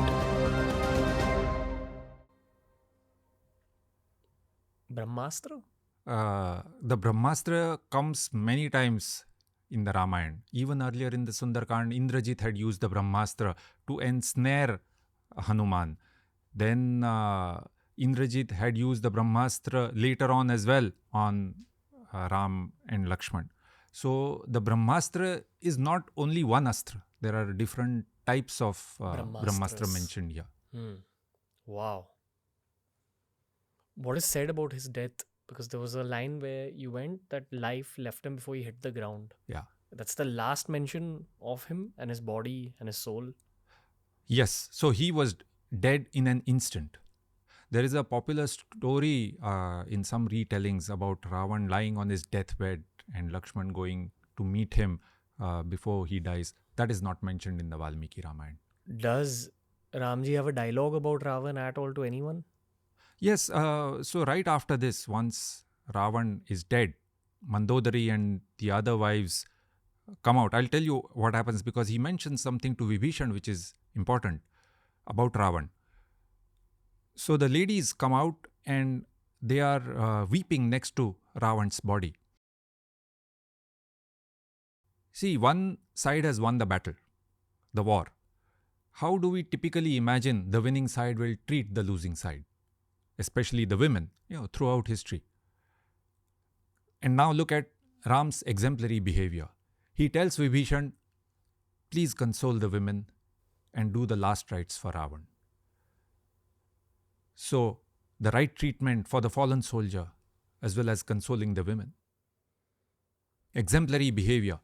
Brahmastra? The Brahmastra comes many times in the Ramayana. Even earlier in the Sundarkand, Indrajeet had used the Brahmastra to ensnare Hanuman. Then Indrajeet had used the Brahmastra later on as well on Ram and Lakshman. So the Brahmastra is not only one astra. There are different types of Brahmastra mentioned here. Wow. What is said about his death? Because there was a line where you went that life left him before he hit the ground. Yeah. That's the last mention of him and his body and his soul. Yes. So he was dead in an instant. There is a popular story in some retellings about Ravan lying on his deathbed and Lakshman going to meet him before he dies. That is not mentioned in the Valmiki Ramayana. Does Ramji have a dialogue about Ravan at all to anyone? Yes. So right after this, once Ravan is dead, Mandodari and the other wives come out. I'll tell you what happens because he mentions something to Vibhishan which is important about Ravan. So the ladies come out and they are weeping next to Ravan's body. See, one side has won the battle, the war. How do we typically imagine the winning side will treat the losing side? Especially the women, throughout history. And now look at Ram's exemplary behavior. He tells Vibhishan, please console the women and do the last rites for Ravan. So, the right treatment for the fallen soldier as well as consoling the women. Exemplary behavior.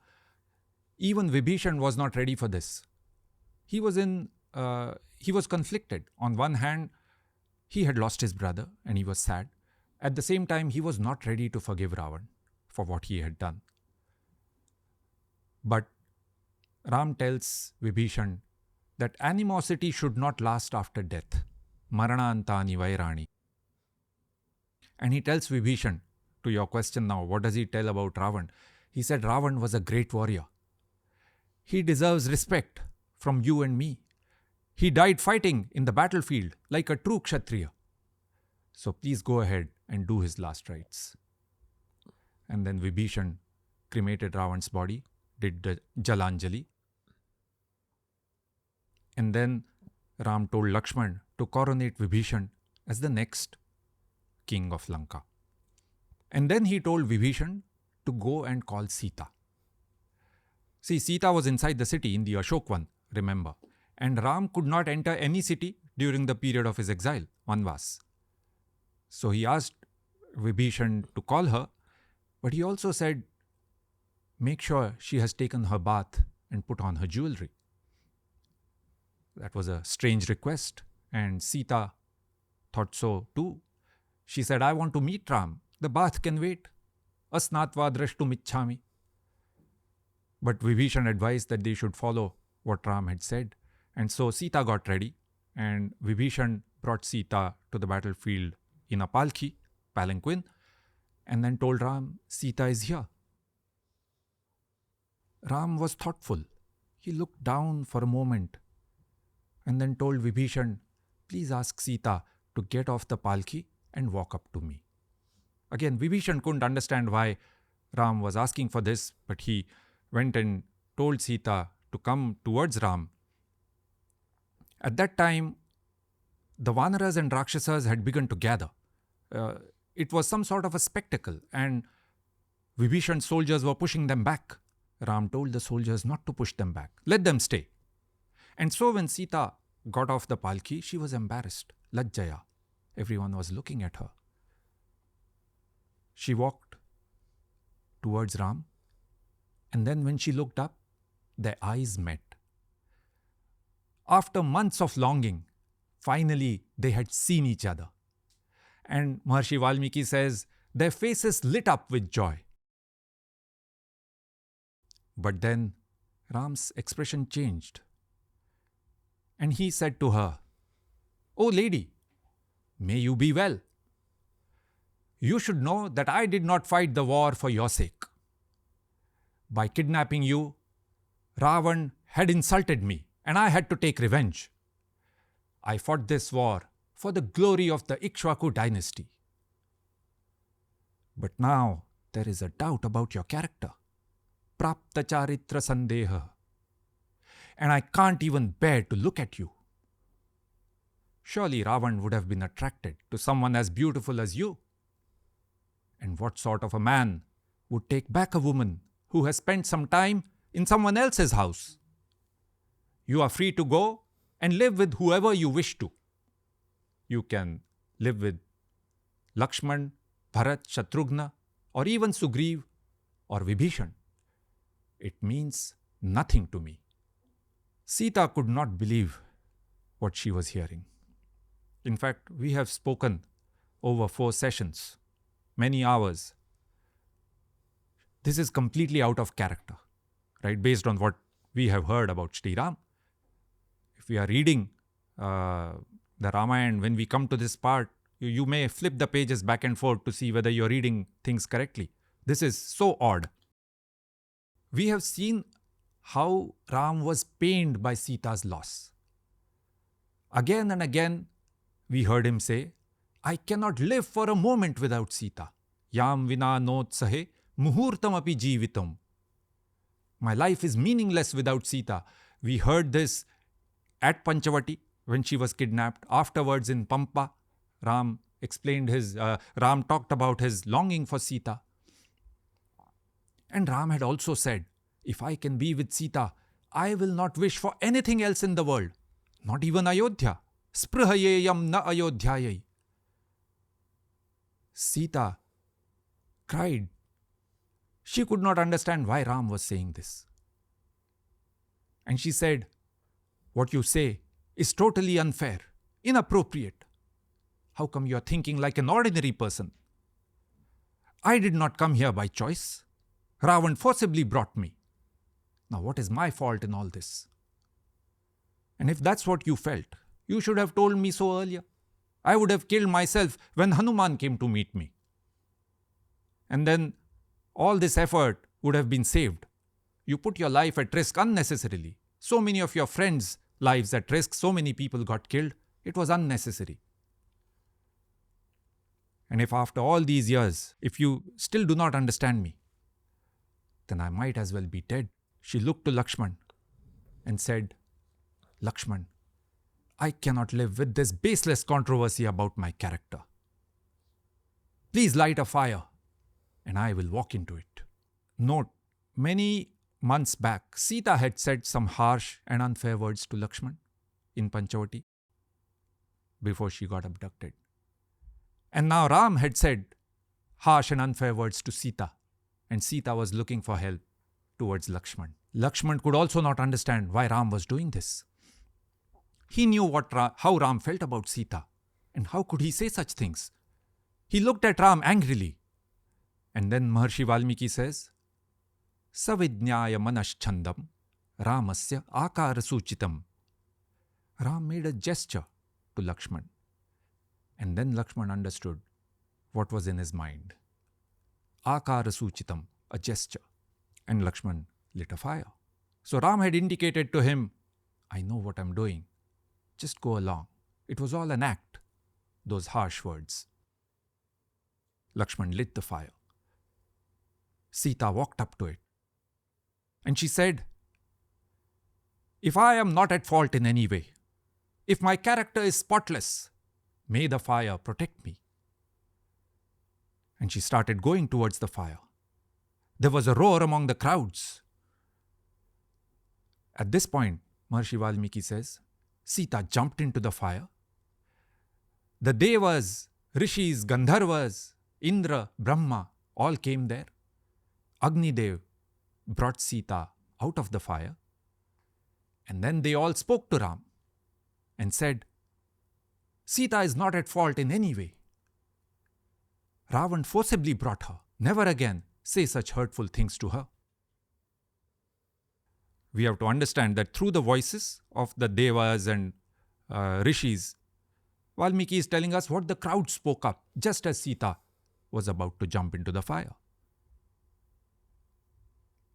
Even Vibhishan was not ready for this. He was conflicted. On one hand, he had lost his brother and he was sad. At the same time, he was not ready to forgive Ravan for what he had done. But Ram tells Vibhishan that animosity should not last after death. Maranantani vairani. And he tells Vibhishan, to your question now, what does he tell about Ravan? He said Ravan was a great warrior. He deserves respect from you and me. He died fighting in the battlefield like a true Kshatriya. So please go ahead and do his last rites. And then Vibhishan cremated Ravan's body, did the Jalanjali. And then Ram told Lakshman to coronate Vibhishan as the next king of Lanka. And then he told Vibhishan to go and call Sita. See, Sita was inside the city in the Ashokvan, remember. And Ram could not enter any city during the period of his exile, Vanvas. So he asked Vibhishan to call her, but he also said, make sure she has taken her bath and put on her jewelry. That was a strange request, and Sita thought so too. She said, I want to meet Ram. The bath can wait. Asnatva drashtum ichchami. But Vibhishan advised that they should follow what Ram had said. And so Sita got ready, and Vibhishan brought Sita to the battlefield in a palki, palanquin, and then told Ram, Sita is here. Ram was thoughtful. He looked down for a moment and then told Vibhishan, please ask Sita to get off the palki and walk up to me. Again, Vibhishan couldn't understand why Ram was asking for this, but he went and told Sita to come towards Ram. At that time, the Vanaras and Rakshasas had begun to gather. It was some sort of a spectacle, and Vibhishan's soldiers were pushing them back. Ram told the soldiers not to push them back. Let them stay. And so when Sita got off the palki, she was embarrassed. Lajjaya. Everyone was looking at her. She walked towards Ram, and then when she looked up, their eyes met. After months of longing, finally they had seen each other. And Maharshi Valmiki says, their faces lit up with joy. But then Ram's expression changed. And he said to her, "O lady, may you be well. You should know that I did not fight the war for your sake. By kidnapping you, Ravan had insulted me and I had to take revenge. I fought this war for the glory of the Ikshvaku dynasty. But now there is a doubt about your character. Prapta charitra sandeha. And I can't even bear to look at you. Surely Ravan would have been attracted to someone as beautiful as you. And what sort of a man would take back a woman who has spent some time in someone else's house? You are free to go and live with whoever you wish to. You can live with Lakshman, Bharat, Shatrughna, or even Sugriv or Vibhishan. It means nothing to me." Sita could not believe what she was hearing. In fact, we have spoken over 4 sessions, many hours. This is completely out of character, right? Based on what we have heard about Shri Ram. If we are reading the Ramayana, when we come to this part, you may flip the pages back and forth to see whether you're reading things correctly. This is so odd. We have seen how Ram was pained by Sita's loss. Again and again, we heard him say, "I cannot live for a moment without Sita. Yam vina notsahe muhurtam api jeevitam." My life is meaningless without Sita. We heard this at Panchavati when she was kidnapped. Afterwards in Pampa, Ram talked about his longing for Sita. And Ram had also said, "If I can be with Sita, I will not wish for anything else in the world, not even Ayodhya. Sprihayeyam na Ayodhyayai." Sita cried. She could not understand why Ram was saying this. And she said, "What you say is totally unfair, inappropriate. How come you are thinking like an ordinary person? I did not come here by choice. Ravan forcibly brought me. Now what is my fault in all this? And if that's what you felt, you should have told me so earlier. I would have killed myself when Hanuman came to meet me. And then all this effort would have been saved. You put your life at risk unnecessarily. So many of your friends' lives at risk, so many people got killed. It was unnecessary. And if after all these years, if you still do not understand me, then I might as well be dead." She looked to Lakshman and said, "Lakshman, I cannot live with this baseless controversy about my character. Please light a fire and I will walk into it." Note, many months back, Sita had said some harsh and unfair words to Lakshman in Panchavati before she got abducted. And now Ram had said harsh and unfair words to Sita, and Sita was looking for help towards Lakshman. Lakshman could also not understand why Ram was doing this. He knew how Ram felt about Sita, and how could he say such things? He looked at Ram angrily. And then Maharshi Valmiki says, "Savidnyaya manaschandam Ramasya akara suchitam." Ram made a gesture to Lakshman. And then Lakshman understood what was in his mind. Akara suchitam, a gesture. And Lakshman lit a fire. So Ram had indicated to him, "I know what I'm doing. Just go along." It was all an act, those harsh words. Lakshman lit the fire. Sita walked up to it. And she said, "If I am not at fault in any way, If my character is spotless, may the fire protect me. And she started going towards the fire. There was a roar among the crowds. At this point, Maharishi Valmiki says, Sita jumped into the fire. The Devas, Rishis, Gandharvas, Indra, Brahma all came there. Agni Dev brought Sita out of the fire. And then they all spoke to Ram and said, Sita is not at fault in any way. Ravan forcibly brought her. Never again say such hurtful things to her. We have to understand that through the voices of the Devas and Rishis, Valmiki is telling us what the crowd spoke up just as Sita was about to jump into the fire.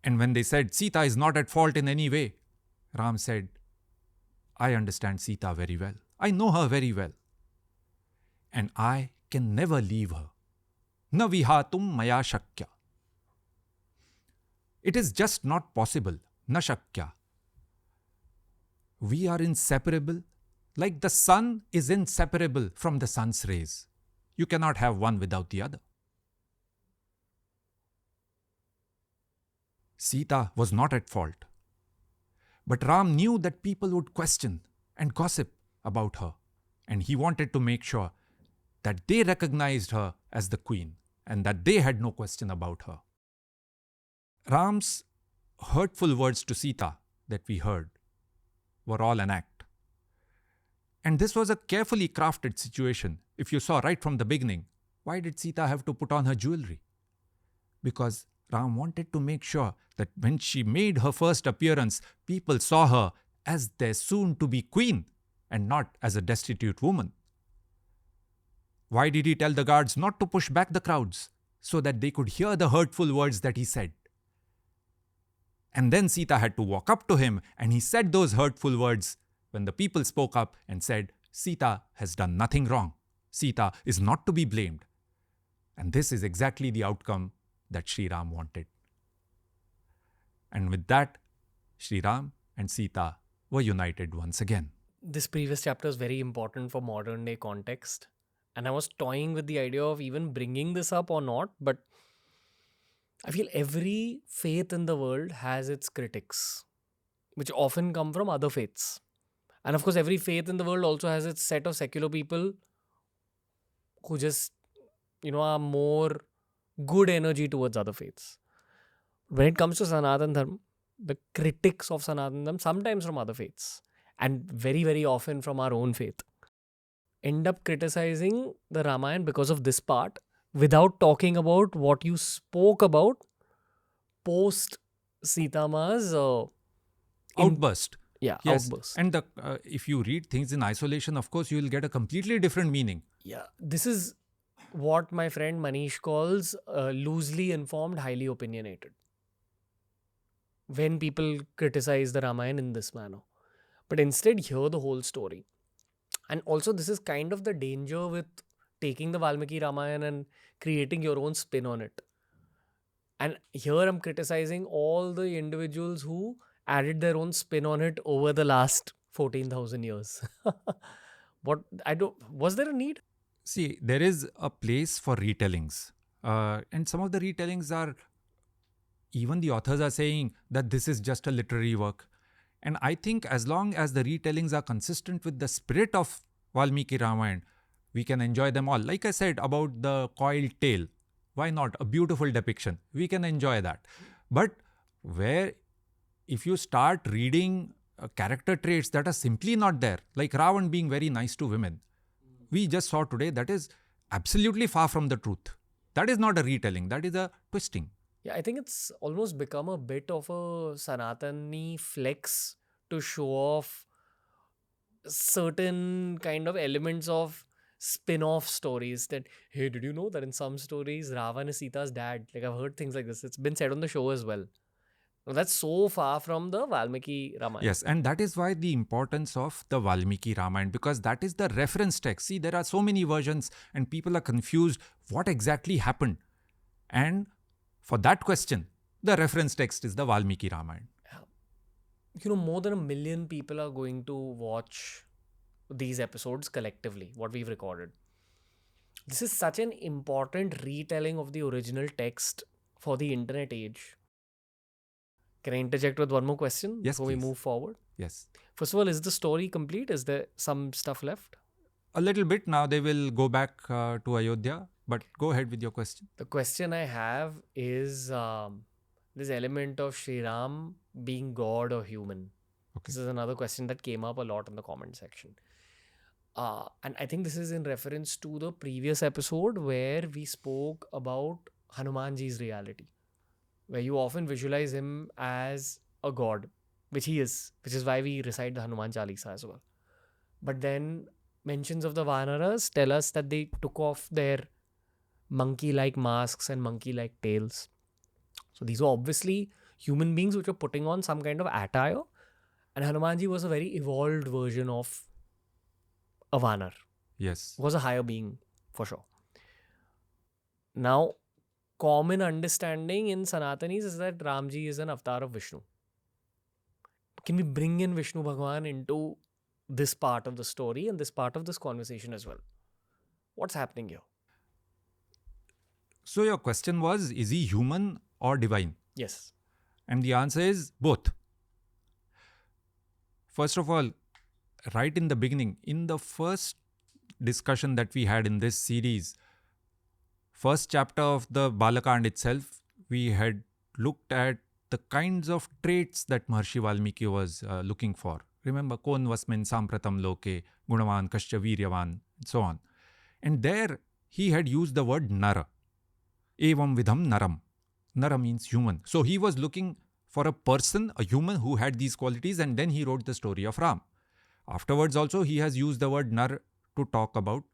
And when they said, Sita is not at fault in any way, Ram said, I understand Sita very well. I know her very well. And I can never leave her. Na vihatum maya shakya. It is just not possible. Na shakya. We are inseparable, like the sun is inseparable from the sun's rays. You cannot have one without the other. Sita was not at fault. But Ram knew that people would question and gossip about her, and he wanted to make sure that they recognized her as the queen and that they had no question about her. Ram's hurtful words to Sita that we heard were all an act. And this was a carefully crafted situation. If you saw right from the beginning, why did Sita have to put on her jewelry? Because Ram wanted to make sure that when she made her first appearance, people saw her as their soon-to-be queen and not as a destitute woman. Why did he tell the guards not to push back the crowds so that they could hear the hurtful words that he said? And then Sita had to walk up to him and he said those hurtful words when the people spoke up and said, Sita has done nothing wrong. Sita is not to be blamed. And this is exactly the outcome that Shri Ram wanted. And with that, Shri Ram and Sita were united once again. This previous chapter is very important for modern day context. And I was toying with the idea of even bringing this up or not, but I feel every faith in the world has its critics, which often come from other faiths. And of course, every faith in the world also has its set of secular people who just, are more good energy towards other faiths. When it comes to Sanatan Dharma, the critics of Sanatan Dharma, sometimes from other faiths, and very, very often from our own faith, end up criticizing the Ramayana because of this part without talking about what you spoke about post Sita Maa's Outburst. Yes. Outburst. And if you read things in isolation, of course, you will get a completely different meaning. Yeah, this is what my friend Manish calls loosely informed, highly opinionated. When people criticize the Ramayana in this manner. But instead, hear the whole story. And also, this is kind of the danger with taking the Valmiki Ramayana and creating your own spin on it. And here I'm criticizing all the individuals who added their own spin on it over the last 14,000 years. Was there a need? See, there is a place for retellings. And some of the retellings are, even the authors are saying that this is just a literary work. And I think as long as the retellings are consistent with the spirit of Valmiki Ramayana, we can enjoy them all. Like I said about the coiled tail, why not? A beautiful depiction. We can enjoy that. But if you start reading character traits that are simply not there, like Ravan being very nice to women, we just saw today that is absolutely far from the truth. That is not a retelling, that is a twisting. Yeah, I think it's almost become a bit of a Sanatani flex to show off certain kind of elements of spin-off stories that, hey, did you know that in some stories Ravan is Sita's dad? Like, I've heard things like this. It's been said on the show as well. Now, that's so far from the Valmiki Ramayana. Yes, and that is why the importance of the Valmiki Ramayana, because that is the reference text. See, there are so many versions and people are confused what exactly happened. And for that question, the reference text is the Valmiki Ramayana. More than 1 million people are going to watch these episodes collectively, what we've recorded. This is such an important retelling of the original text for the internet age. Can I interject with one more question Yes, before we please. move forward? Yes. First of all, is the story complete? Is there some stuff left? A little bit. Now they will go back to Ayodhya. But go ahead with your question. The question I have is this element of Shri Ram being God or human. Okay. This is another question that came up a lot in the comment section. And I think this is in reference to the previous episode where we spoke about Hanumanji's reality, where you often visualize him as a god, which he is, which is why we recite the Hanuman Chalisa as well. But then mentions of the Vanaras tell us that they took off their monkey-like masks and monkey-like tails. So these were obviously human beings which were putting on some kind of attire. And Hanumanji was a very evolved version of a Vanar. Yes. Was a higher being for sure. Now, common understanding in Sanatanis is that Ramji is an avatar of Vishnu. Can we bring in Vishnu Bhagwan into this part of the story and this part of this conversation as well? What's happening here? So your question was, is he human or divine? Yes. And the answer is both. First of all, right in the beginning, in the first discussion that we had in this series, first chapter of the Balakand itself, we had looked at the kinds of traits that Maharshi Valmiki was looking for. Remember, Kon Vasmin Sampratam Loke, Gunavan, Kascha Viryavan, and so on. And there he had used the word Nara. Evam Vidham Naram. Nara means human. So he was looking for a person, a human who had these qualities, and then he wrote the story of Ram. Afterwards also he has used the word Nar to talk about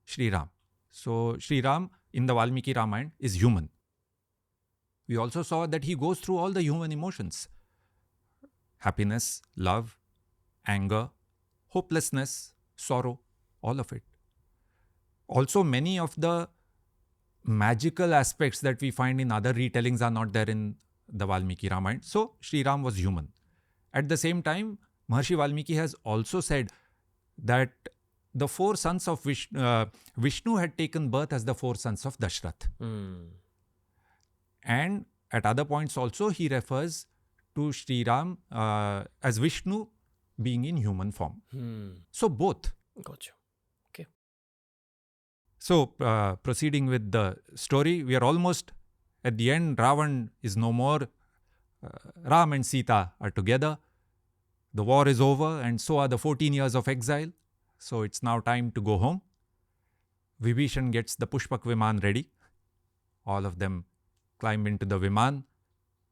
Shri Ram. So Shri Ram in the Valmiki Ramayana is human. We also saw that he goes through all the human emotions. Happiness, love, anger, hopelessness, sorrow, all of it. Also, many of the magical aspects that we find in other retellings are not there in the Valmiki Ramayana. So, Shri Ram was human. At the same time, Maharshi Valmiki has also said that the four sons of Vishnu had taken birth as the four sons of Dashrath. And at other points also, he refers to Shri Ram as Vishnu being in human form. So, both. Gotcha. Okay. So, proceeding with the story, we are almost at the end. Ravan is no more. Ram and Sita are together. The war is over, and so are the 14 years of exile. So, it's now time to go home. Vibhishan gets the Pushpak Viman ready. All of them climb into the Viman,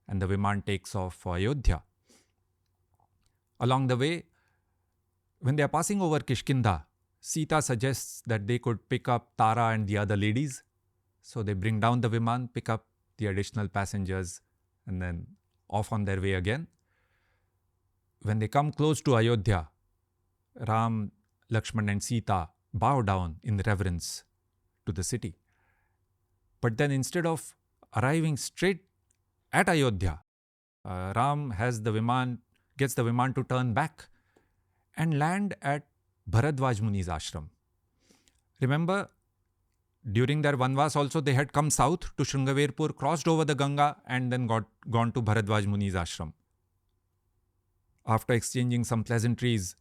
and the Viman takes off for Ayodhya. Along the way, when they are passing over Kishkinda, Sita suggests that they could pick up Tara and the other ladies. So they bring down the Viman, pick up the additional passengers, and then off on their way again. When they come close to Ayodhya, Ram, Lakshman and Sita bow down in reverence to the city. But then instead of arriving straight at Ayodhya, Ram gets the Viman to turn back and land at Bharadwaj Muni's ashram. Remember, during their Vanvas also they had come south to Shrungaverpur, crossed over the Ganga and then gone to Bharadwaj Muni's ashram. After exchanging some pleasantries,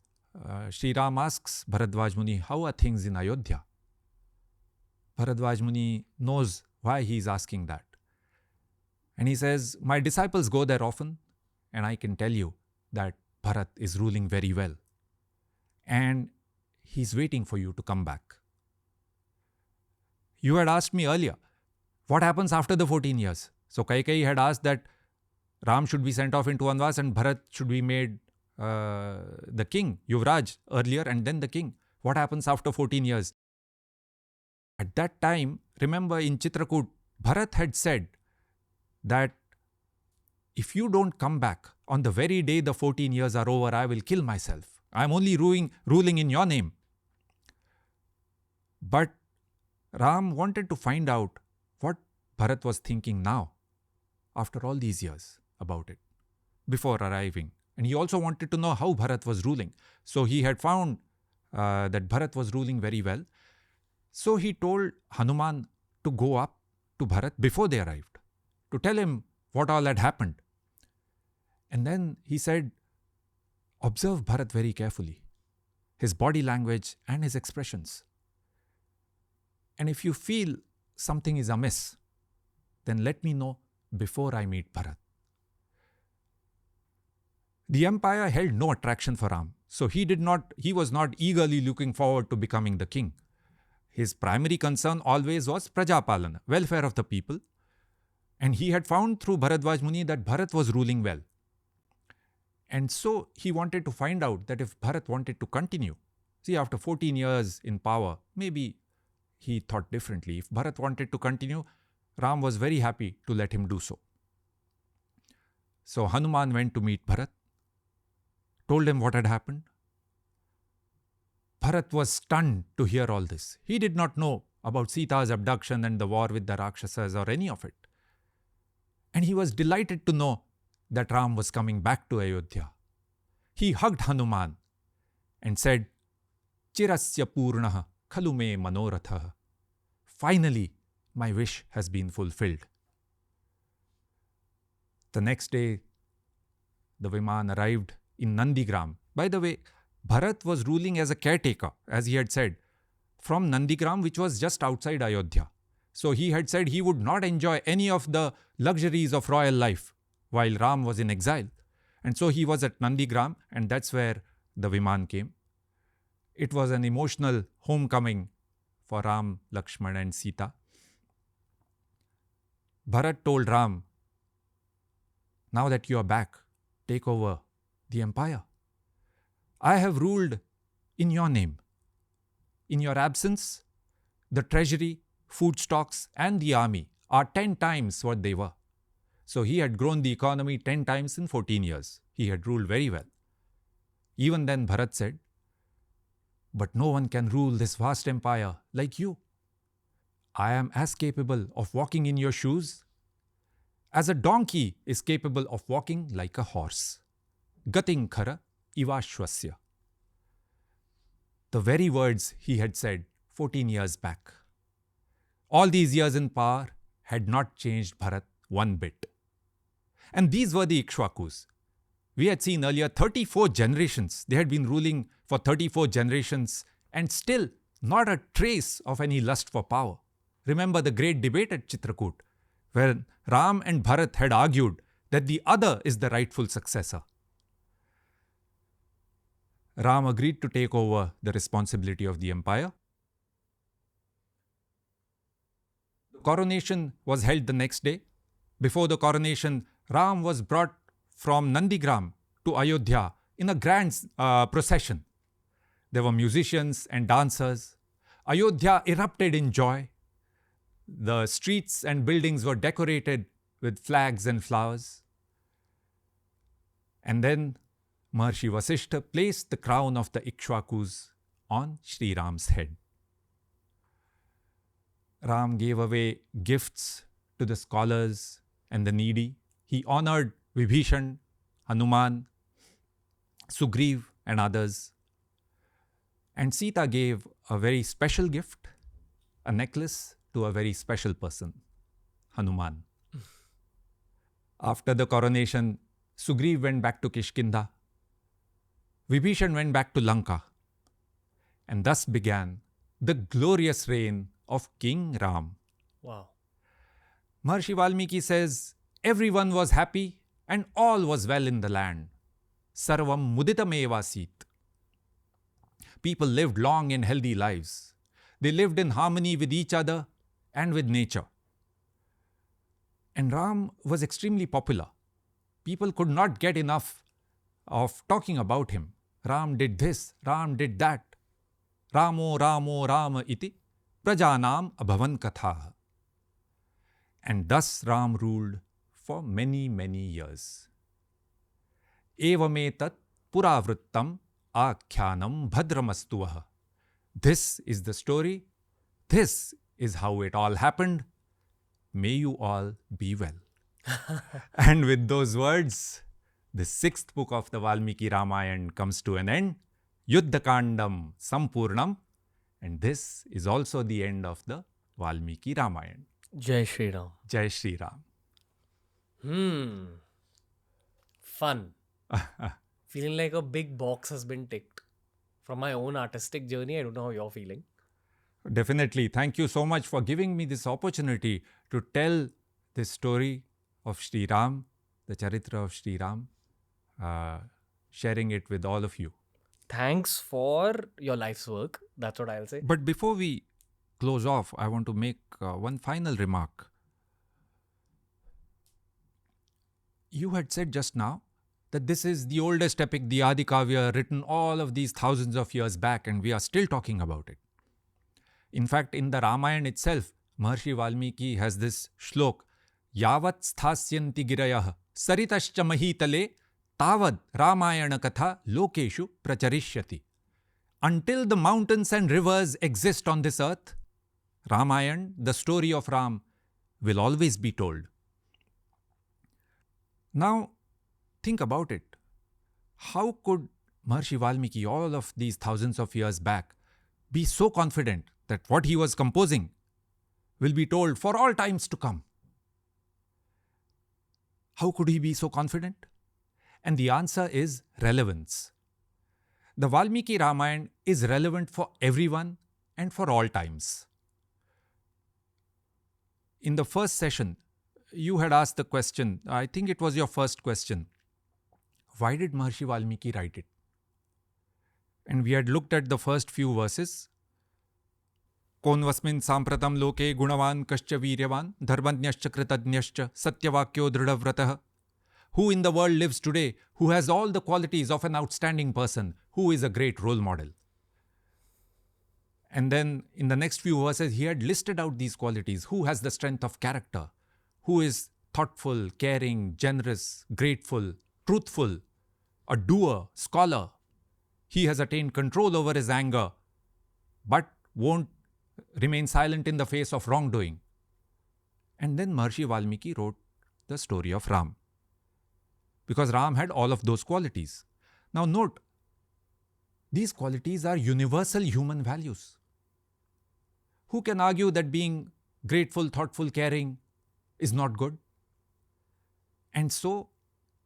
Shri Ram asks Bharadwaj Muni, how are things in Ayodhya? Bharadwaj Muni knows why he is asking that. And he says, my disciples go there often, and I can tell you that Bharat is ruling very well. And he's waiting for you to come back. You had asked me earlier, what happens after the 14 years? So Kaikeyi had asked that Ram should be sent off into Vanvas and Bharat should be made the king, Yuvraj earlier and then the king. What happens after 14 years? At that time, remember in Chitrakoot, Bharat had said that if you don't come back on the very day the 14 years are over, I will kill myself. I'm only ruling in your name. But Ram wanted to find out what Bharat was thinking now, after all these years, about it, before arriving. And he also wanted to know how Bharat was ruling. So he had found that Bharat was ruling very well. So he told Hanuman to go up to Bharat before they arrived, to tell him what all had happened. And then he said, observe Bharat very carefully, his body language and his expressions. And if you feel something is amiss, then let me know before I meet Bharat. The empire held no attraction for Ram, so he was not eagerly looking forward to becoming the king. His primary concern always was Prajapalana, welfare of the people. And he had found through Bharadwaj Muni that Bharat was ruling well. And so he wanted to find out that if Bharat wanted to continue, see, after 14 years in power, maybe he thought differently. If Bharat wanted to continue, Ram was very happy to let him do so. So Hanuman went to meet Bharat, told him what had happened. Bharat was stunned to hear all this. He did not know about Sita's abduction and the war with the Rakshasas or any of it. And he was delighted to know that Ram was coming back to Ayodhya. He hugged Hanuman and said, Chirasya Purnaha Khalu me Manoratha. Finally, my wish has been fulfilled. The next day, the Viman arrived in Nandigram. By the way, Bharat was ruling as a caretaker, as he had said, from Nandigram, which was just outside Ayodhya. So he had said he would not enjoy any of the luxuries of royal life while Ram was in exile. And so he was at Nandigram, and that's where the Viman came. It was an emotional homecoming for Ram, Lakshman and Sita. Bharat told Ram, now that you are back, take over the empire. I have ruled in your name. In your absence, the treasury, food stocks and the army are 10 times what they were. So he had grown the economy 10 times in 14 years. He had ruled very well. Even then Bharat said, but no one can rule this vast empire like you. I am as capable of walking in your shoes as a donkey is capable of walking like a horse. Gating khara ivashwasya. The very words he had said 14 years back. All these years in power had not changed Bharat one bit. And these were the Ikshwakus. We had seen earlier 34 generations. They had been ruling for 34 generations and still not a trace of any lust for power. Remember the great debate at Chitrakoot, where Ram and Bharat had argued that the other is the rightful successor. Ram agreed to take over the responsibility of the empire. The coronation was held the next day. Before the coronation, Ram was brought from Nandigram to Ayodhya in a grand procession. There were musicians and dancers. Ayodhya erupted in joy. The streets and buildings were decorated with flags and flowers. And then Maharshi Vasishtha placed the crown of the Ikshwakus on Shri Ram's head. Ram gave away gifts to the scholars and the needy. He honored Vibhishan, Hanuman, Sugriv and others. And Sita gave a very special gift, a necklace to a very special person, Hanuman. After the coronation, Sugriv went back to Kishkinda. Vibhishan went back to Lanka. And thus began the glorious reign of King Ram. Wow. Maharshi Valmiki says, everyone was happy and all was well in the land. Sarvam muditam evasit. People lived long and healthy lives. They lived in harmony with each other and with nature. And Ram was extremely popular. People could not get enough of talking about him. Ram did this, Ram did that. Ramo Ramo Rama iti prajanam abhavan katha. And thus Ram ruled for many, many years. Evametat puravrittam akyanam bhadramastuvaha. This is the story. This is how it all happened. May you all be well. And with those words, the 6th book of the Valmiki Ramayana comes to an end. Yuddhakandam Sampurnam. And this is also the end of the Valmiki Ramayana. Jai Shri Ram. Jai Shri Ram. Fun. Feeling like a big box has been ticked. From my own artistic journey, I don't know how you're feeling. Definitely. Thank you so much for giving me this opportunity to tell this story of Shri Ram, the Charitra of Shri Ram, sharing it with all of you. Thanks for your life's work. That's what I'll say. But before we close off, I want to make one final remark. You had said just now that this is the oldest epic, the Adi Kavya, written all of these thousands of years back, and we are still talking about it. In fact, in the Ramayana itself, Maharshi Valmiki has this shlok, Yavat sthasyanti girayah saritascha mahitale tavad Ramayana katha lokeshu pracharishyati. Until the mountains and rivers exist on this earth, Ramayana, the story of Ram, will always be told. Now, think about it. How could Maharshi Valmiki, all of these thousands of years back, be so confident that what he was composing will be told for all times to come? How could he be so confident? And the answer is relevance. The Valmiki Ramayana is relevant for everyone and for all times. In the first session, you had asked the question, I think it was your first question, why did Maharshi Valmiki write it? And we had looked at the first few verses. Konvasmin sampratam loke gunavan kascha viryavan dharmanyascha kritadnyascha satyavakyo dridavratah. Who in the world lives today who has all the qualities of an outstanding person, who is a great role model? And then in the next few verses, he had listed out these qualities. Who has the strength of character? Who is thoughtful, caring, generous, grateful, truthful, a doer, scholar? He has attained control over his anger, but won't remain silent in the face of wrongdoing. And then Maharshi Valmiki wrote the story of Ram, because Ram had all of those qualities. Now note, these qualities are universal human values. Who can argue that being grateful, thoughtful, caring is not good? And so,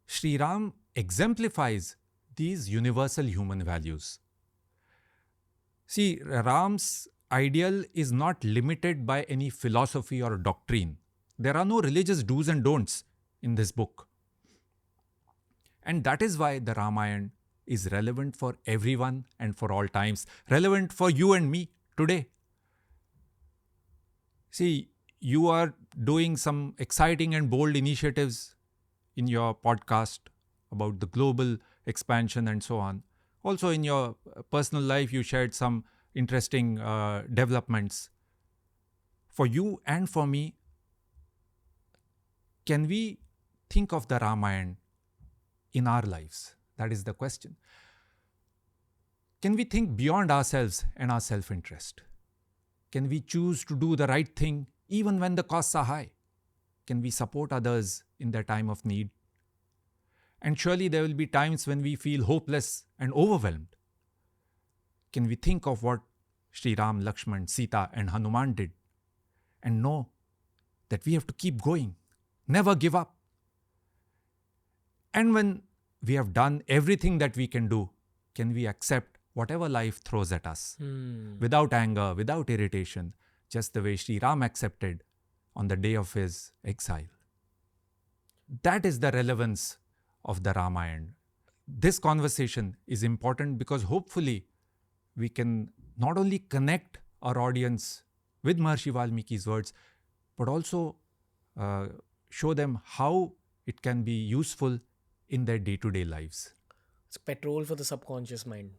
Shri Ram exemplifies these universal human values. See, Ram's ideal is not limited by any philosophy or doctrine. There are no religious do's and don'ts in this book. And that is why the Ramayana is relevant for everyone and for all times, relevant for you and me today. See, you are doing some exciting and bold initiatives in your podcast about the global expansion and so on. Also in your personal life, you shared some interesting developments. For you and for me, can we think of the Ramayana in our lives? That is the question. Can we think beyond ourselves and our self-interest? Can we choose to do the right thing even when the costs are high? Can we support others in their time of need? And surely there will be times when we feel hopeless and overwhelmed. Can we think of what Shri Ram, Lakshman, Sita and Hanuman did and know that we have to keep going, never give up? And when we have done everything that we can do, can we accept whatever life throws at us without anger, without irritation, just the way Shri Ram accepted on the day of his exile? That is the relevance of the Ramayana. This conversation is important because hopefully we can not only connect our audience with Maharshi Valmiki's words, but also show them how it can be useful in their day-to-day lives. It's petrol for the subconscious mind.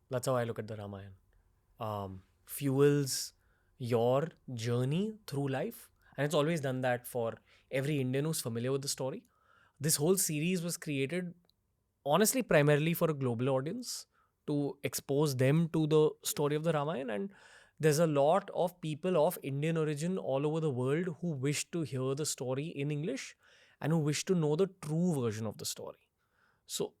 That's how I look at the Ramayana. Fuels your journey through life. And it's always done that for every Indian who's familiar with the story. This whole series was created, honestly, primarily for a global audience to expose them to the story of the Ramayana. And there's a lot of people of Indian origin all over the world who wish to hear the story in English and who wish to know the true version of the story. So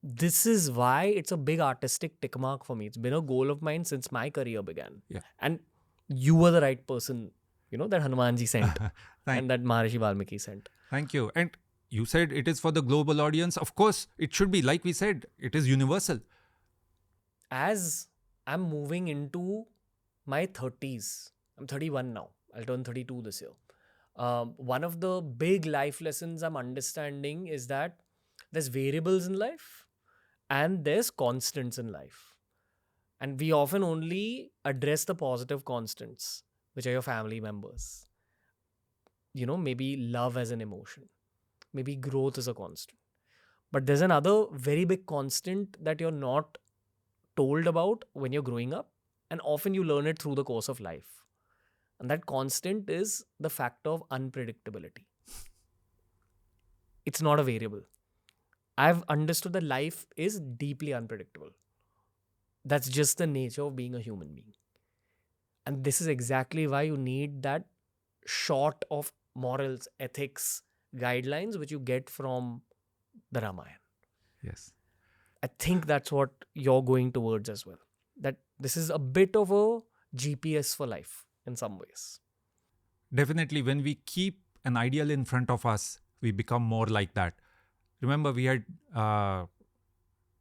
This is why it's a big artistic tick mark for me. It's been a goal of mine since my career began. Yeah. And you were the right person, that Hanumanji sent Thank, and that Maharishi Valmiki sent. thank you. And you said it is for the global audience. Of course, it should be. Like we said, it is universal. As I'm moving into my 30s, I'm 31 now. I'll turn 32 this year. One of the big life lessons I'm understanding is that there's variables in life and there's constants in life. And we often only address the positive constants, which are your family members. Maybe love as an emotion, maybe growth is a constant. But there's another very big constant that you're not told about when you're growing up, and often you learn it through the course of life. And that constant is the factor of unpredictability. It's not a variable. I've understood that life is deeply unpredictable. That's just the nature of being a human being. And this is exactly why you need that short of morals, ethics, guidelines, which you get from the Ramayana. Yes. I think that's what you're going towards as well. That this is a bit of a GPS for life in some ways. Definitely, when we keep an ideal in front of us, we become more like that. Remember, we had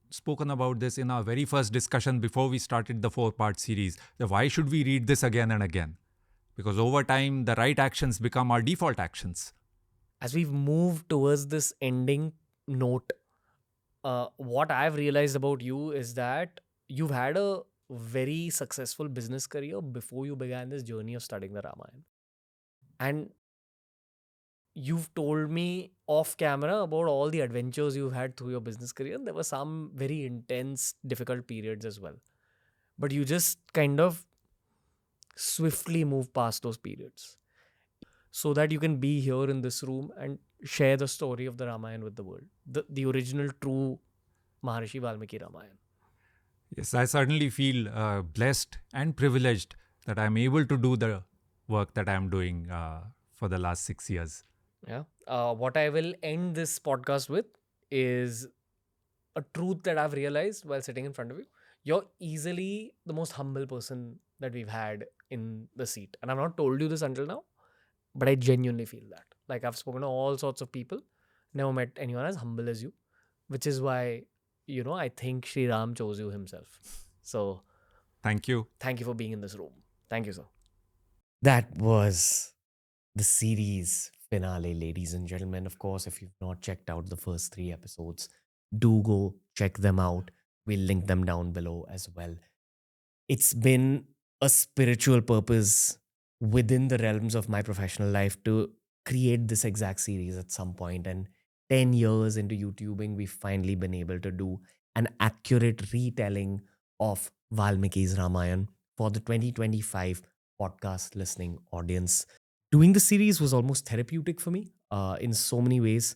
spoken about this in our very first discussion before we started the 4-part series. That why should we read this again and again? Because over time, the right actions become our default actions. As we've moved towards this ending note, what I've realized about you is that you've had a very successful business career before you began this journey of studying the Ramayana. And you've told me off camera about all the adventures you've had through your business career. There were some very intense, difficult periods as well. But you just kind of swiftly move past those periods so that you can be here in this room and share the story of the Ramayana with the world. The original, true Maharishi Valmiki Ramayana. Yes, I certainly feel blessed and privileged that I'm able to do the work that I'm doing for the last 6 years. Yeah. What I will end this podcast with is a truth that I've realized while sitting in front of you. You're easily the most humble person that we've had in the seat. And I've not told you this until now, but I genuinely feel that. Like, I've spoken to all sorts of people, never met anyone as humble as you, which is why, I think Shri Ram chose you himself. So, Thank you. thank you for being in this room. Thank you, sir. That was the series finale, ladies and gentlemen. Of course, if you've not checked out the first 3 episodes, do go check them out. We'll link them down below as well. It's been a spiritual purpose within the realms of my professional life to create this exact series at some point. And 10 years into YouTubing, we've finally been able to do an accurate retelling of Valmiki's Ramayana for the 2025 podcast listening audience. Doing the series was almost therapeutic for me in so many ways.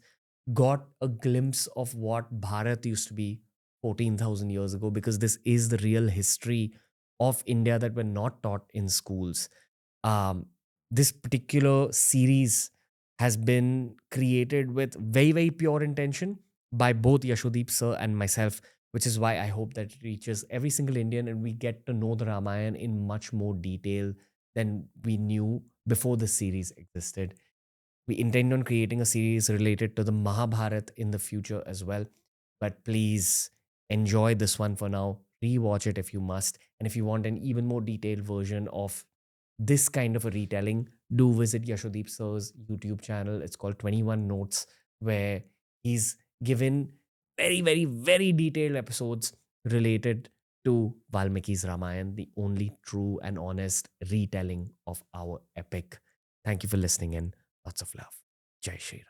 Got a glimpse of what Bharat used to be 14,000 years ago, because this is the real history of India that we're not taught in schools. This particular series has been created with very, very pure intention by both Yashodeep sir and myself, which is why I hope that it reaches every single Indian and we get to know the Ramayana in much more detail than we knew before the series existed. We intend on creating a series related to the Mahabharat in the future as well. But please enjoy this one for now. Rewatch it if you must. And if you want an even more detailed version of this kind of a retelling, do visit Yashodeep sir's YouTube channel. It's called 21 Notes, where he's given very, very, very detailed episodes related to Valmiki's Ramayana, the only true and honest retelling of our epic. Thank you for listening in. Lots of love. Jai Shri Ram.